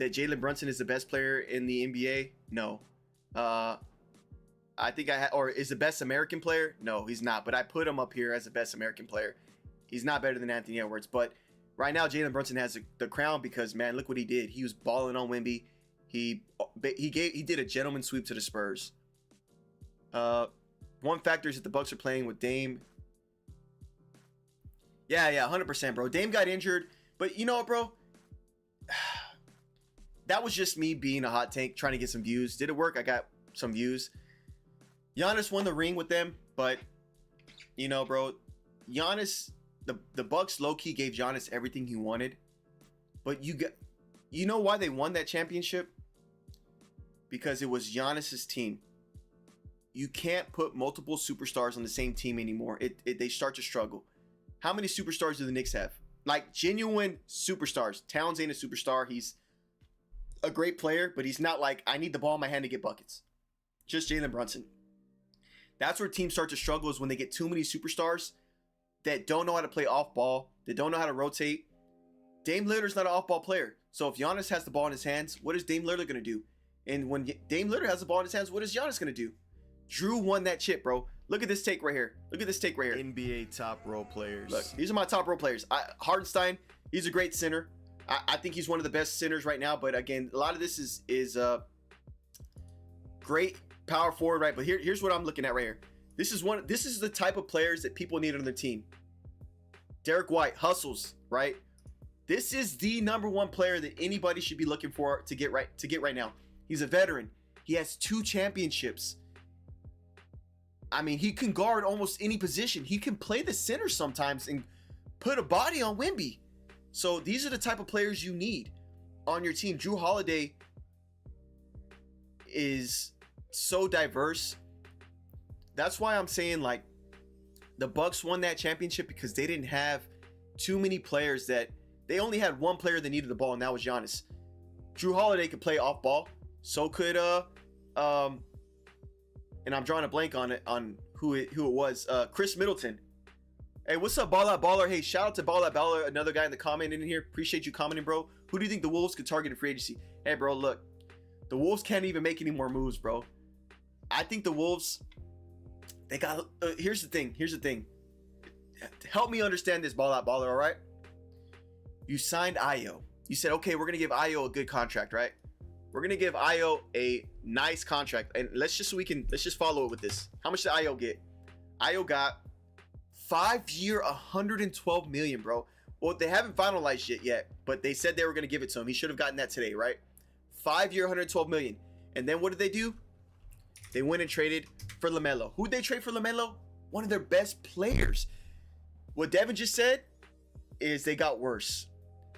Jalen Brunson is the best player in the NBA? No. I think or is the best American player? No, he's not. But I put him up here as the best American player. He's not better than Anthony Edwards. But right now, Jalen Brunson has the crown because, man, look what he did. He was balling on Wemby. He did a gentleman sweep to the Spurs. One factor is that the Bucks are playing with Dame. Yeah, 100%, bro. Dame got injured, but you know what, bro? That was just me being a hot tank, trying to get some views. Did it work? I got some views. Giannis won the ring with them, but you know, bro, Giannis, the Bucks low-key gave Giannis everything he wanted. But you know why they won that championship? Because it was Giannis's team. you can't put multiple superstars on the same team anymore. They start to struggle. How many superstars do the Knicks have? Like genuine superstars. Towns ain't a superstar. He's a great player, but he's not like, I need the ball in my hand to get buckets. Just Jalen Brunson. That's where teams start to struggle, is when they get too many superstars that don't know how to play off ball. They don't know how to rotate. Dame Lillard's not an off ball player. So if Giannis has the ball in his hands, what is Dame Lillard going to do? And when Dame Lillard has the ball in his hands, what is Giannis going to do? Drew won that chip, bro. Look at this take right here. Look at this take right here. NBA top role players. Look, these are my top role players. Hardenstein, he's a great center. I think he's one of the best centers right now. But again, a lot of this is great power forward, right? But here's what I'm looking at right here. This is the type of players that people need on their team. Derek White hustles, right? This is the #1 player that anybody should be looking for to get right now. He's a veteran. He has 2 championships. I mean, he can guard almost any position. He can play the center sometimes and put a body on Wemby. So these are the type of players you need on your team. Drew Holiday is so diverse. That's why I'm saying, like, the Bucks won that championship because they didn't have too many players that they only had one player that needed the ball, and that was Giannis. Drew Holiday could play off ball. So could and I'm drawing a blank on who it was. Chris Middleton. Hey, what's up, Ball Out Baller? Hey, shout out to Ball Out Baller, another guy in the comment in here. Appreciate you commenting, bro. Who do you think the Wolves could target in free agency? Hey, bro, look. The Wolves can't even make any more moves, bro. I think the Wolves, they got, here's the thing. Help me understand this, Ball Out Baller, all right? You signed Ayo. You said, okay, we're going to give Ayo a good contract, right? We're going to give Ayo a nice contract. And let's just follow it with this. How much did Ayo get? Ayo got 5-year, $112 million, bro. Well, they haven't finalized it yet, but they said they were going to give it to him. He should have gotten that today, right? 5-year, $112 million. And then what did they do? They went and traded for LaMelo. Who'd they trade for LaMelo? One of their best players. What Devin just said is they got worse.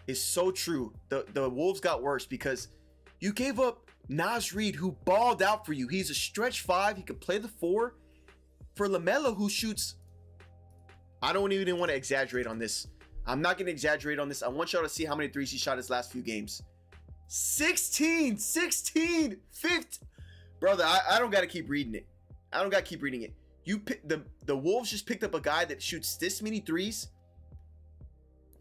It's so true. The Wolves got worse because you gave up Naz Reid, who balled out for you. He's a stretch 5. He could play the 4. For LaMelo, who shoots, I don't even want to exaggerate on this. I'm not going to exaggerate on this. I want y'all to see how many threes he shot his last few games. 16, 15. Brother, I don't got to keep reading it. I don't got to keep reading it. The Wolves just picked up a guy that shoots this many threes.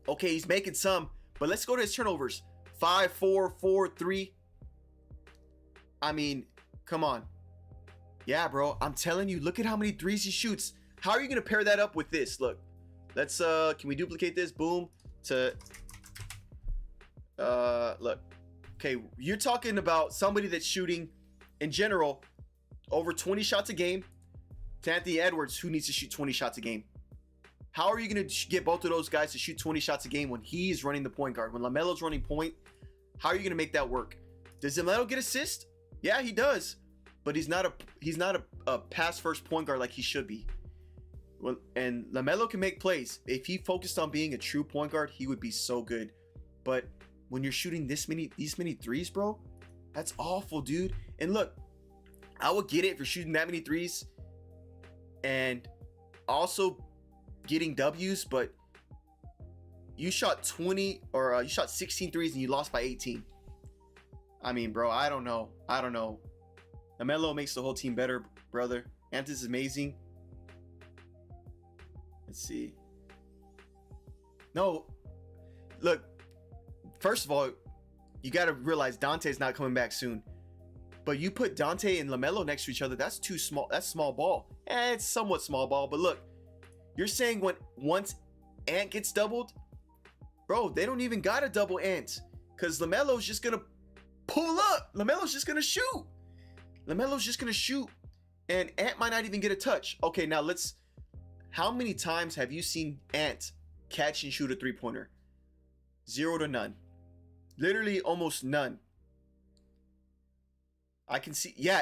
Okay, he's making some, but let's go to his turnovers. 5, 4, 4, 3. I mean, come on. Yeah, bro, I'm telling you, look at how many threes he shoots. How are you going to pair that up with this? Look, let's, can we duplicate this? Boom. Look. Okay, you're talking about somebody that's shooting, in general, over 20 shots a game, to Anthony Edwards, who needs to shoot 20 shots a game. How are you going to get both of those guys to shoot 20 shots a game when he's running the point guard? When LaMelo's running point, how are you going to make that work? Does LaMelo get assists? Yeah, he does. But he's not a pass first point guard like he should be. Well, and LaMelo can make plays. If he focused on being a true point guard, he would be so good. But when you're shooting these many threes, bro, that's awful, dude. And look, I would get it if you're shooting that many threes and also getting W's, but you shot 20 or you shot 16 threes and you lost by 18. I mean, bro, I don't know. LaMelo makes the whole team better, brother. Anthony's amazing. Let's see. No, look, first of all, you got to realize Dante's not coming back soon. But you put Dante and LaMelo next to each other, that's too small. That's small ball. It's somewhat small ball, but look, you're saying once Ant gets doubled, bro, they don't even got to double Ant because LaMelo's just going to pull up. LaMelo's just going to shoot. LaMelo's just going to shoot, and Ant might not even get a touch. Okay, now how many times have you seen Ant catch and shoot a three-pointer? 0 to none. Literally almost none. I can see, yeah,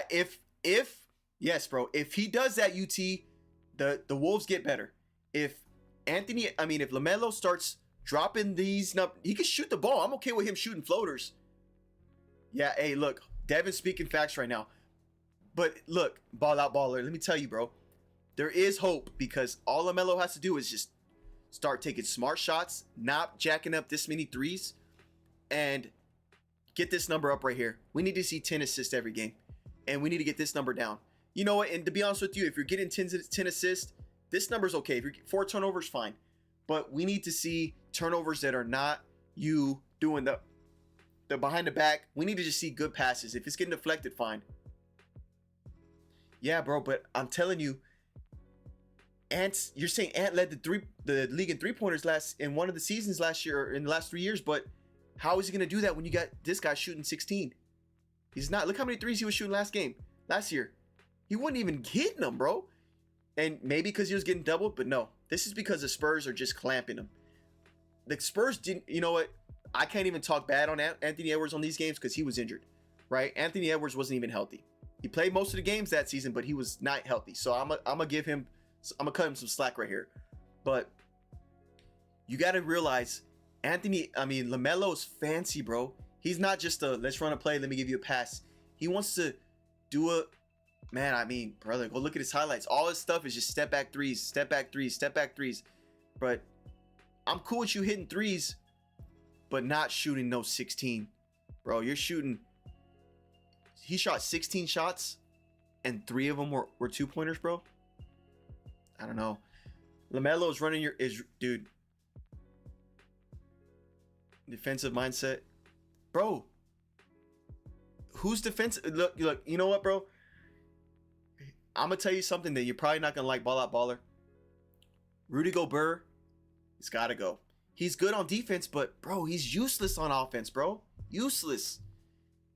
yes, bro, if he does that, UT, the Wolves get better. If LaMelo starts dropping these, he can shoot the ball. I'm okay with him shooting floaters. Yeah, hey, look, Devin's speaking facts right now. But look, ball out baller. Let me tell you, bro. There is hope because all LaMelo has to do is just start taking smart shots, not jacking up this many threes, and get this number up right here. We need to see 10 assists every game, and we need to get this number down. You know what? And to be honest with you, if you're getting 10 assists, this number's okay. If you're getting 4 turnovers, fine. But we need to see turnovers that are not you doing the behind the back. We need to just see good passes. If it's getting deflected, fine. Yeah, bro, but I'm telling you, you're saying Ant led the league in 3-pointers in one of the seasons last year, or in the last 3 years, but how is he going to do that when you got this guy shooting 16? He's not. Look how many threes he was shooting last year. He wasn't even hitting them, bro. And maybe because he was getting doubled, but no. This is because the Spurs are just clamping him. The Spurs didn't, you know what? I can't even talk bad on Anthony Edwards on these games because he was injured, right? Anthony Edwards wasn't even healthy. He played most of the games that season, but he was not healthy. So I'm gonna cut him some slack right here. But you got to realize LaMelo's fancy, bro. He's not just let's run a play, let me give you a pass. He wants to do brother, go look at his highlights. All his stuff is just step back threes, step back threes, step back threes. But I'm cool with you hitting threes, but not shooting no 16. Bro, you're shooting. He shot 16 shots, and 3 of them were 2-pointers, bro. I don't know. LaMelo is running dude. Defensive mindset. Bro. Who's defensive? Look, you know what, bro? I'm going to tell you something that you're probably not going to like, ball out baller. Rudy Gobert, he's got to go. He's good on defense, but, bro, he's useless on offense, bro. Useless.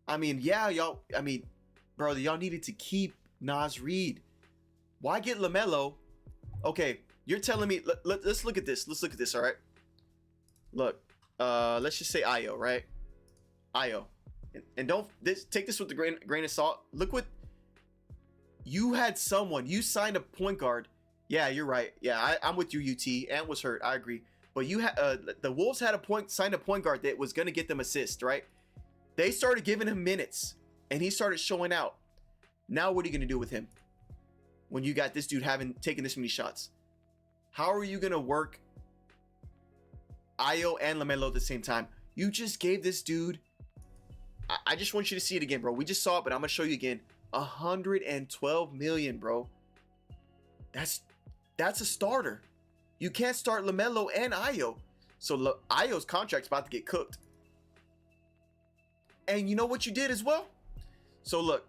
Y'all needed to keep Naz Reid. Why get LaMelo? Okay, you're telling me, let's look at this. Let's look at this, all right? Look, let's just say Io, right? Io. And take this with a grain of salt. Look what, you signed a point guard. Yeah, you're right. Yeah, I'm with you, UT. Ant was hurt, I agree. But the Wolves had signed a point guard that was going to get them assists, right? They started giving him minutes, and he started showing out. Now what are you going to do with him when you got this dude taken this many shots? How are you going to work Io and LaMelo at the same time? You just gave this dude, I just want you to see it again, bro. We just saw it, but I'm going to show you again. 112 million, bro. That's a starter. You can't start LaMelo and Io. So Io's contract's about to get cooked. And you know what you did as well? So look,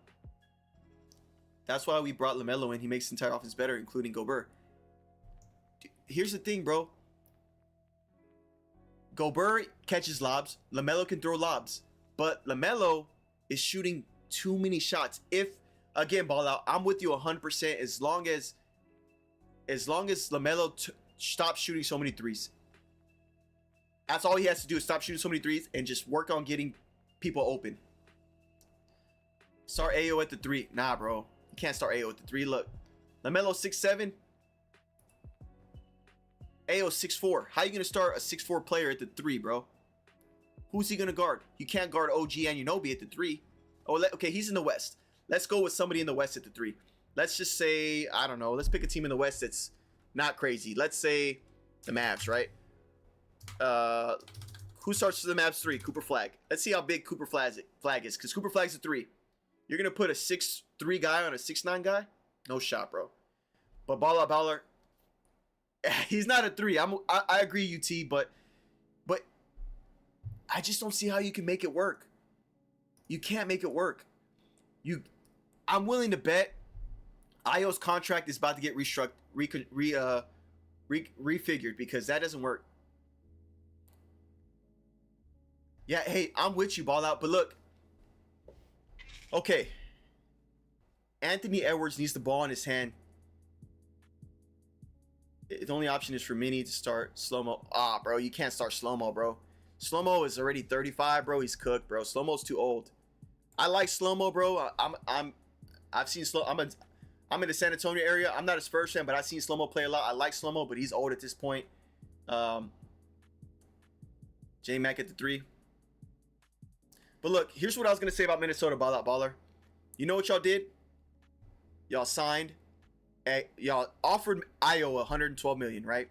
that's why we brought LaMelo in. He makes the entire offense better, including Gobert. Here's the thing, bro. Gobert catches lobs. LaMelo can throw lobs. But LaMelo is shooting too many shots. Again, ball out, I'm with you 100% as long as LaMelo stops shooting so many threes. That's all he has to do is stop shooting so many threes and just work on getting people open. Start AO at the 3. Nah, bro. You can't start AO at the 3. Look. LaMelo 6'7". AO 6'4". How you going to start a 6'4" player at the 3, bro? Who's he going to guard? You can't guard OG Anunoby at the 3. Okay, he's in the West. Let's go with somebody in the West at the 3. Let's just say, I don't know. Let's pick a team in the West that's not crazy. Let's say the Mavs, right? Who starts for the Mavs 3? Cooper Flag. Let's see how big Cooper Flag is, because Cooper Flag's a 3. You're going to put a 6'3" guy on a 6'9" guy? No shot, bro. But baller, he's not a 3. I agree, UT, but I just don't see how you can make it work. You can't make it work. I'm willing to bet Io's contract is about to get refigured because that doesn't work. Yeah, hey, I'm with you, ball out. But look, okay, Anthony Edwards needs the ball in his hand. The only option is for Minnie to start Slow-Mo. Bro, you can't start Slow-Mo, bro. Slow-Mo is already 35, bro. He's cooked, bro. Slow-Mo's too old. I like Slow-Mo, bro. I've seen Slow. I'm in the San Antonio area. I'm not a Spurs fan, but I've seen Slow-Mo play a lot. I like Slow-Mo, but he's old at this point. J-Mac at the 3. But look, here's what I was gonna say about Minnesota, ball out baller. You know what y'all did? Y'all signed. Y'all offered Io 112 million, right?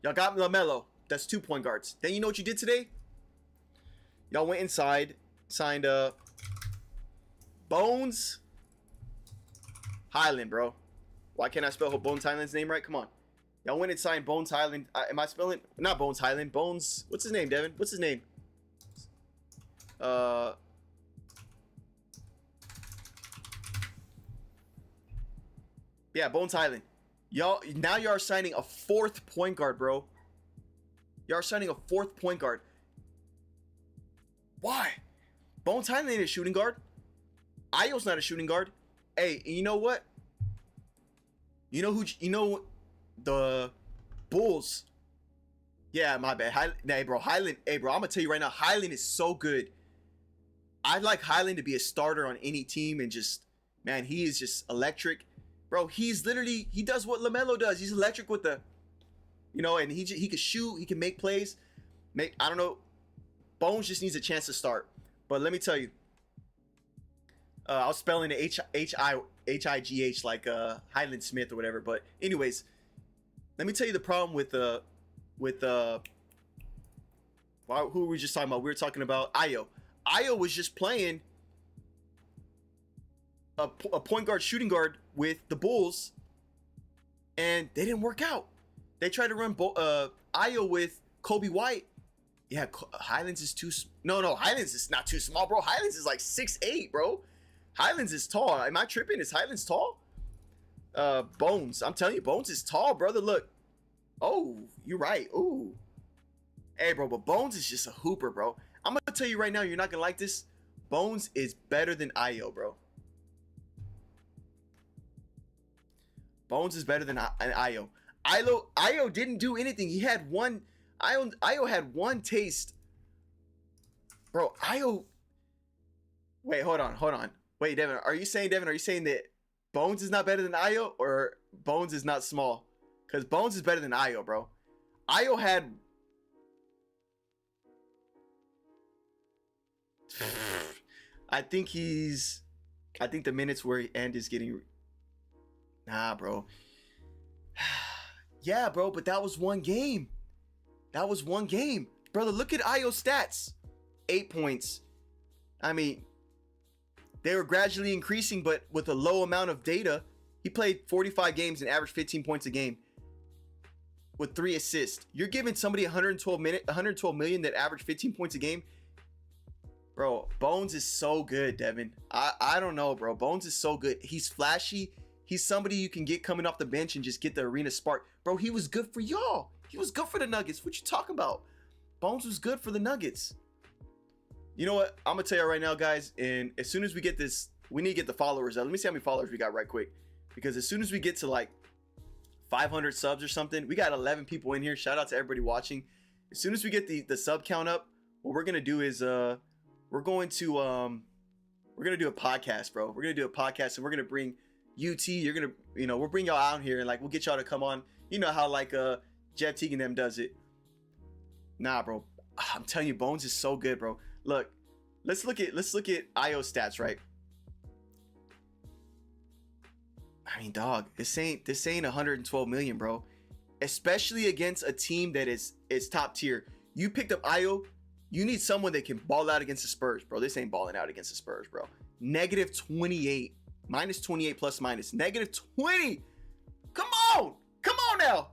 Y'all got LaMelo. That's 2 point guards. Then you know what you did today? Y'all went inside, signed Bones Highland, bro. Why can't I spell Bones Highland's name right? Come on. Y'all went and signed Bones Highland. Am I spelling? Not Bones Highland. Bones. What's his name, Devin? What's his name? Yeah, Bones Highland. Y'all are signing a 4th point guard, bro. Y'all are signing a 4th point guard. Why? Bones Highland ain't a shooting guard. Io's not a shooting guard. Hey, you know what? You know the Bulls. Yeah, my bad. Hey, bro, Highland. Hey, bro, I'm gonna tell you right now, Highland is so good. I'd like Highland to be a starter on any team and just, man, he is just electric. Bro, he does what LaMelo does. He's electric with the, and he can shoot, he can make plays. I don't know. Bones just needs a chance to start. But let me tell you, I was spelling the H-I-G-H like Highland Smith or whatever. But anyways, let me tell you the problem with who were we just talking about? We were talking about Io. Io was just playing a point guard, shooting guard with the Bulls, and they didn't work out. They tried to run Io with Kobe White. Yeah, Highlands is too. No, Highlands is not too small, bro. Highlands is like 6'8", bro. Highlands is tall. Am I tripping? Is Highlands tall? Bones. I'm telling you, Bones is tall, brother. Look. Oh, you're right. Ooh. Hey, bro, but Bones is just a hooper, bro. I'm gonna tell you right now, you're not gonna like this. Bones is better than Io, bro. Bones is better than Io. Io didn't do anything. He had one. Io had one taste. Bro, Io. Wait, hold on. Wait, Devin, are you saying that Bones is not better than Io, or Bones is not small? Because Bones is better than Io, bro. Io had. I think the minutes where he end is getting. Nah, bro. Yeah, bro, but that was one game. Brother, look at Io's stats. 8 points. I mean, they were gradually increasing, but with a low amount of data. He played 45 games and averaged 15 points a game with 3 assists. You're giving somebody 112 million that averaged 15 points a game. Bro, Bones is so good, Devin. I don't know, bro. Bones is so good. He's flashy. He's somebody you can get coming off the bench and just get the arena spark. Bro, he was good for y'all. He was good for the Nuggets. What you talking about? Bones was good for the Nuggets. You know what? I'm going to tell you right now, guys. And as soon as we get this, we need to get the followers out. Let me see how many followers we got right quick. Because as soon as we get to like 500 subs or something, we got 11 people in here. Shout out to everybody watching. As soon as we get the sub count up, what we're going to do is we're going to do a podcast, bro. We're going to do a podcast and we're going to bring UT. You're going to, we'll bring y'all out here and like we'll get y'all to come on. You know how like Jeff Teague and them does it. Nah, bro. I'm telling you, Bones is so good, bro. Look, let's look at Io stats, right? I mean, dog, this ain't 112 million, bro. Especially against a team that is top tier. You picked up Io. You need someone that can ball out against the Spurs, bro. This ain't balling out against the Spurs, bro. -28. -28 plus minus. -20. Come on now.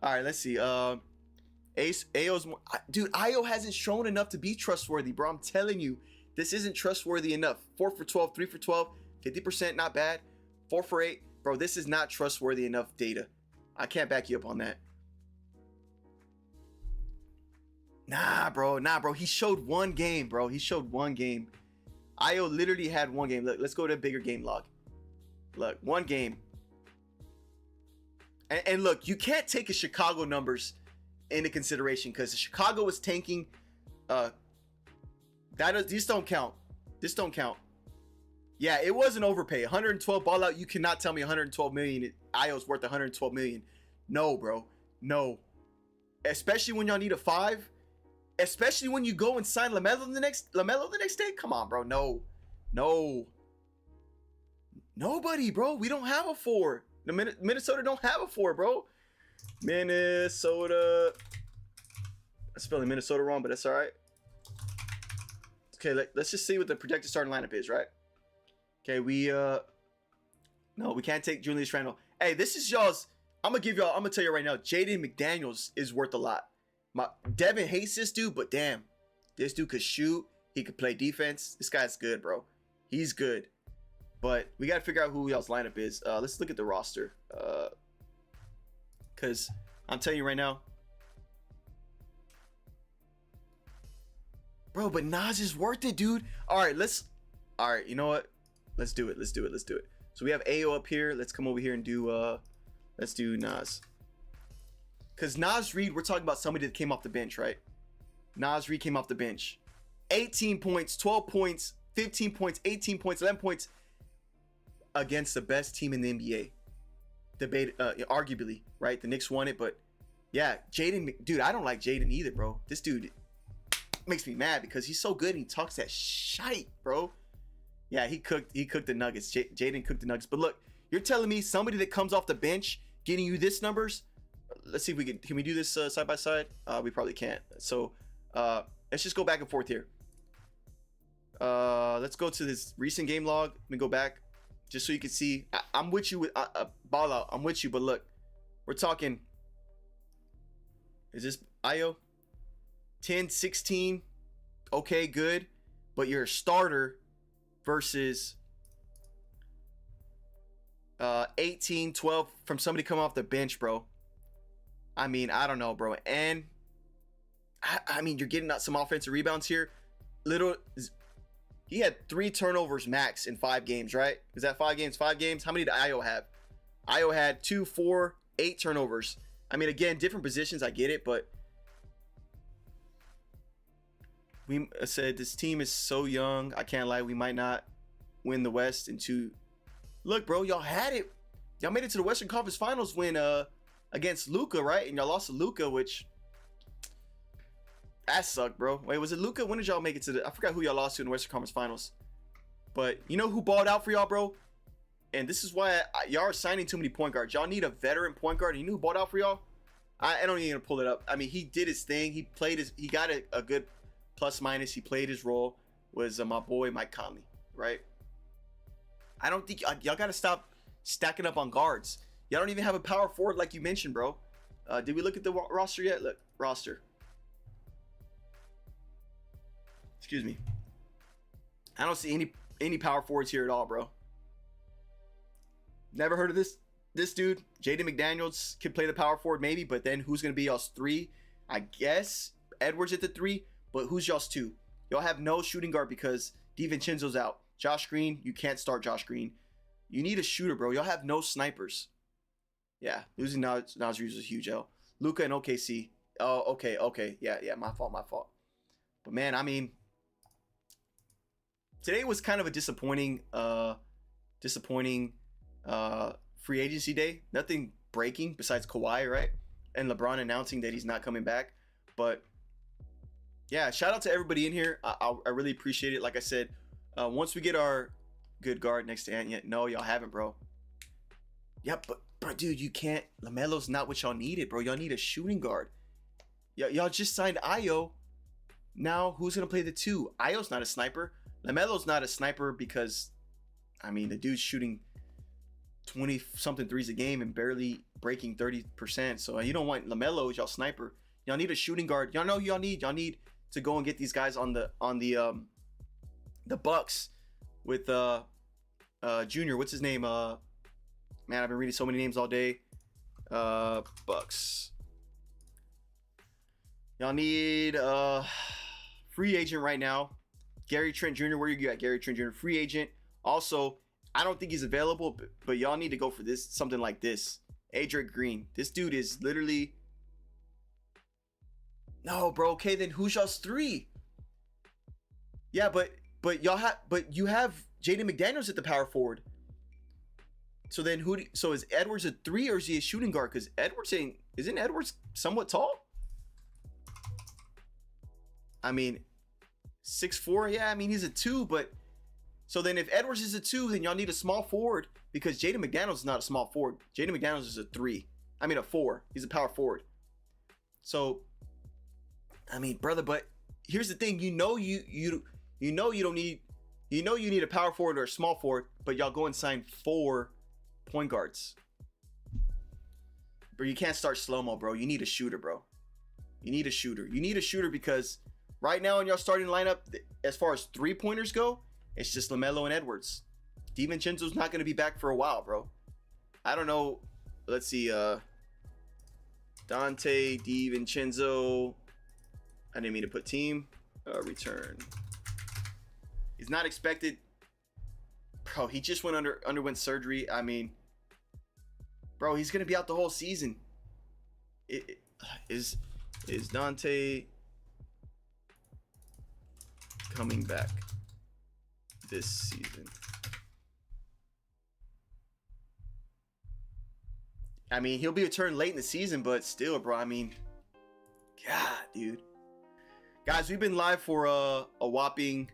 All right, let's see. Ayo's more, dude. Io hasn't shown enough to be trustworthy, bro. I'm telling you, this isn't trustworthy enough. 4 for 12, 3 for 12, 50%, not bad. 4 for 8, bro. This is not trustworthy enough data. I can't back you up on that. Nah, bro. He showed one game, bro. Io literally had one game. Look, let's go to a bigger game log. Look, one game. And look, you can't take a Chicago numbers into consideration because Chicago was tanking. These don't count. This don't count. Yeah, it was an overpay. 112 ball out. You cannot tell me 112 million. Io's worth 112 million. No, bro. No. Especially when y'all need a 5. Especially when you go and sign LaMelo the next day. Come on, bro. No. Nobody, bro. We don't have a 4. The Minnesota don't have a 4, bro. Minnesota. I'm spelling Minnesota wrong, but that's all right. Okay, let's just see what the projected starting lineup is, right? Okay, no, we can't take Julius Randle. Hey, this is y'all's. I'm gonna tell you right now, Jaden McDaniels is worth a lot. Devin hates this dude, but damn, this dude could shoot. He could play defense. This guy's good, bro. He's good. But we gotta figure out who y'all's lineup is. Let's look at the roster. Cause I'm telling you right now, bro. But Nas is worth it, dude. All right, you know what? Let's do it. So we have Ayo up here. Let's come over here and do. Let's do Nas. Cause Nas Reed, we're talking about somebody that came off the bench, right? Nas Reed came off the bench. 18 points, 12 points, 15 points, 18 points, 11 points against the best team in the NBA. Arguably, right? The Knicks won it, but yeah, Jaden, dude, I don't like Jaden either, bro. This dude makes me mad because he's so good and he talks that shite, bro. Yeah, he cooked the Nuggets. Jaden cooked the Nuggets. But look, you're telling me somebody that comes off the bench getting you this numbers? Let's see if we can we do this side by side? We probably can't. So let's just go back and forth here. Let's go to this recent game log. Let me go back just so you can see. I'm with you with ball out. I'm with you, but look, we're talking. Is this Ayo? 10, 16. Okay, good. But you're a starter versus 18, 12 from somebody coming off the bench, bro. I mean, I don't know, bro. And I mean, you're getting out some offensive rebounds here. He had 3 turnovers max in 5 games, right? Is that 5 games? 5 games? How many did Ayo have? Ayo had 2, 4, 8 turnovers. I mean, again, different positions. I get it, but we said this team is so young. I can't lie. We might not win the West in 2. Look, bro, y'all had it. Y'all made it to the Western Conference Finals when against Luka, right? And y'all lost to Luka, which that sucked, bro. Wait, was it Luka? When did y'all make it to the? I forgot who y'all lost to in the Western Conference Finals. But you know who balled out for y'all, bro? And this is why y'all are signing too many point guards. Y'all need a veteran point guard. And you know who balled out for y'all? I don't even pull it up. I mean, he did his thing. He got a good plus minus. He played his role. Was my boy Mike Conley, right? I don't think y'all got to stop stacking up on guards. Y'all don't even have a power forward like you mentioned, bro. Did we look at the roster yet? Look, roster. Excuse me. I don't see any power forwards here at all, bro. Never heard of this dude. Jaden McDaniels could play the power forward maybe, but then who's going to be y'all's 3? I guess Edwards at the 3, but who's y'all's 2? Y'all have no shooting guard because DiVincenzo's out. Josh Green, you can't start Josh Green. You need a shooter, bro. Y'all have no snipers. Yeah, losing Nas Reed is a huge L. Luka and OKC. Oh, okay. Yeah, my fault. But man, I mean, today was kind of a disappointing free agency day. Nothing breaking besides Kawhi, right? And LeBron announcing that he's not coming back. But yeah, shout out to everybody in here. I really appreciate it. Like I said, once we get our good guard next to Ant, no, y'all haven't, bro. Yep, but bro, dude, you can't. LaMelo's not what y'all needed, bro. Y'all need a shooting guard. Y'all just signed Ayo. Now who's gonna play the 2? Ayo's not a sniper. LaMelo's not a sniper because, I mean, the dude's shooting 20-something threes a game and barely breaking 30%. So you don't want LaMelo as y'all sniper. Y'all need a shooting guard. Y'all know who y'all need. Y'all need to go and get these guys on the Bucks with Junior. What's his name? Man, I've been reading so many names all day. Bucks. Y'all need free agent right now. Gary Trent Jr. Where you at, Gary Trent Jr.? Free agent. Also, I don't think he's available, but y'all need to go for this, something like this. Adric Green. This dude is literally. No, bro. Okay, then who's y'all's 3? Yeah, but you have Jaden McDaniels at the power forward. So then so is Edwards a 3 or is he a shooting guard? Because isn't Edwards somewhat tall? I mean, 6'4", yeah, I mean he's a 2, but So then if Edwards is a 2, then y'all need a small forward because Jaden McDaniels is not a small forward. Jaden McDaniels is a 3. I mean a 4. He's a power forward. So, I mean, brother, but here's the thing. You know you don't need, you know you need a power forward or a small forward, but y'all go and sign 4 point guards. Bro, you can't start slow-mo, bro. You need a shooter, bro. You need a shooter. You need a shooter because right now in y'all starting lineup, as far as 3-pointers go, it's just LaMelo and Edwards. DiVincenzo's not going to be back for a while, bro. I don't know. Let's see. Dante DiVincenzo. I didn't mean to put team. Return. He's not expected. Bro, he just underwent surgery. I mean, bro, he's going to be out the whole season. Is Dante coming back this season? I mean, he'll be returned late in the season, but still, bro, I mean, God, dude. Guys, we've been live for a whopping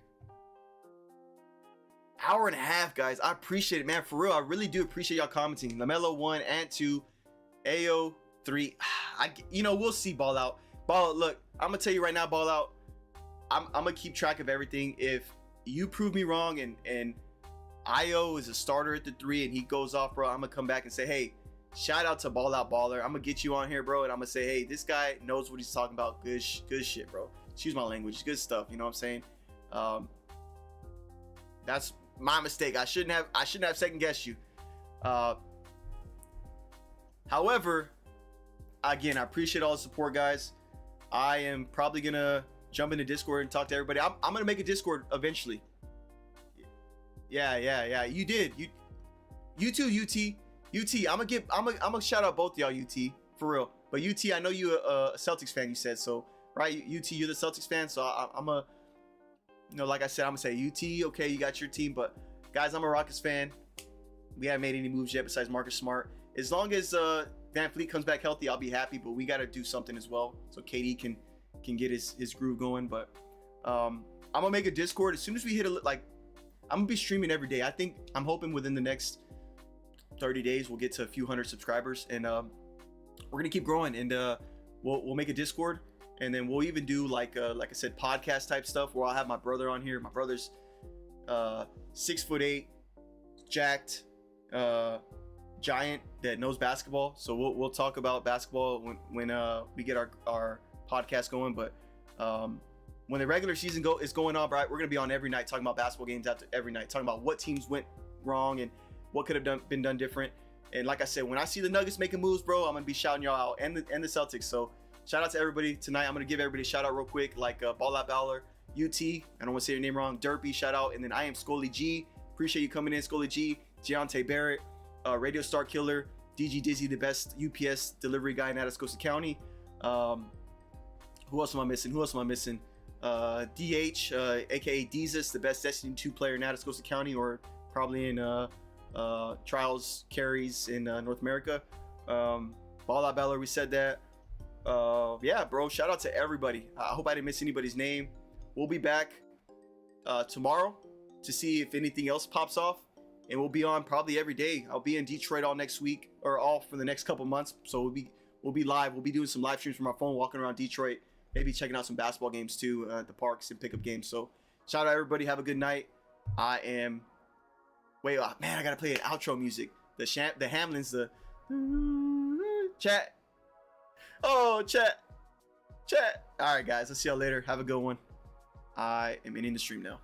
hour and a half, guys. I appreciate it, man. For real, I really do appreciate y'all commenting. LaMelo 1, Ant 2, AO 3. We'll see. Ball out. Look, I'm gonna tell you right now, Ball out. I'm gonna keep track of everything. If you prove me wrong and IO is a starter at the 3 and he goes off, bro, I'm gonna come back and say, hey, shout out to Ball Out Baller. I'm gonna get you on here, bro, and I'm gonna say, hey, this guy knows what he's talking about. Good shit, bro. Excuse my language. Good stuff. You know what I'm saying? That's my mistake. I shouldn't have second guessed you. However, again, I appreciate all the support, guys. I am probably gonna jump into Discord and talk to everybody. I'm gonna make a Discord eventually. Yeah. You did. You too, UT. I'm gonna shout out both of y'all, UT, for real. But UT, I know you a Celtics fan. You said so, right? UT, you're the Celtics fan, so I'm a, like I said, I'm gonna say UT. Okay, you got your team, but guys, I'm a Rockets fan. We haven't made any moves yet besides Marcus Smart. As long as Van Fleet comes back healthy, I'll be happy. But we got to do something as well, so KD can get his groove going. But I'm gonna make a Discord as soon as we hit I'm gonna be streaming every day. I'm hoping within the next 30 days we'll get to a few hundred subscribers, and we're gonna keep growing. And we'll make a Discord, and then we'll even do like I said, podcast type stuff where I'll have my brother on here. My brother's 6'8", jacked, giant that knows basketball. So we'll talk about basketball when we get our podcast going. But when the regular season is going on, right, we're gonna be on every night talking about basketball games after every night, talking about what teams went wrong and what could have been done different. And like I said, when I see the Nuggets making moves, bro, I'm gonna be shouting y'all out, and the Celtics. So shout out to everybody tonight. I'm gonna give everybody a shout out real quick, like Ball Out Bowler, UT. I don't want to say your name wrong. Derpy, shout out, and then I am Scully G. Appreciate you coming in, Scully G. Giante Barrett, Radio Star Killer, DG Dizzy, the best UPS delivery guy in Atascosa County. Who else am I missing? DH, aka Deezus, the best Destiny 2 player in Atascosa County, or probably in Trials Carries in North America. Ball Out Ballard, we said that. Yeah, bro, shout out to everybody. I hope I didn't miss anybody's name. We'll be back tomorrow to see if anything else pops off, and we'll be on probably every day. I'll be in Detroit all next week, or all for the next couple months. So we'll be live. We'll be doing some live streams from our phone, walking around Detroit, maybe checking out some basketball games too at the parks and pickup games. So shout out everybody. Have a good night. Wait, man, I gotta play an outro music. The Hamlins, the chat. Oh, chat. All right, guys. I'll see y'all later. Have a good one. I am ending the stream now.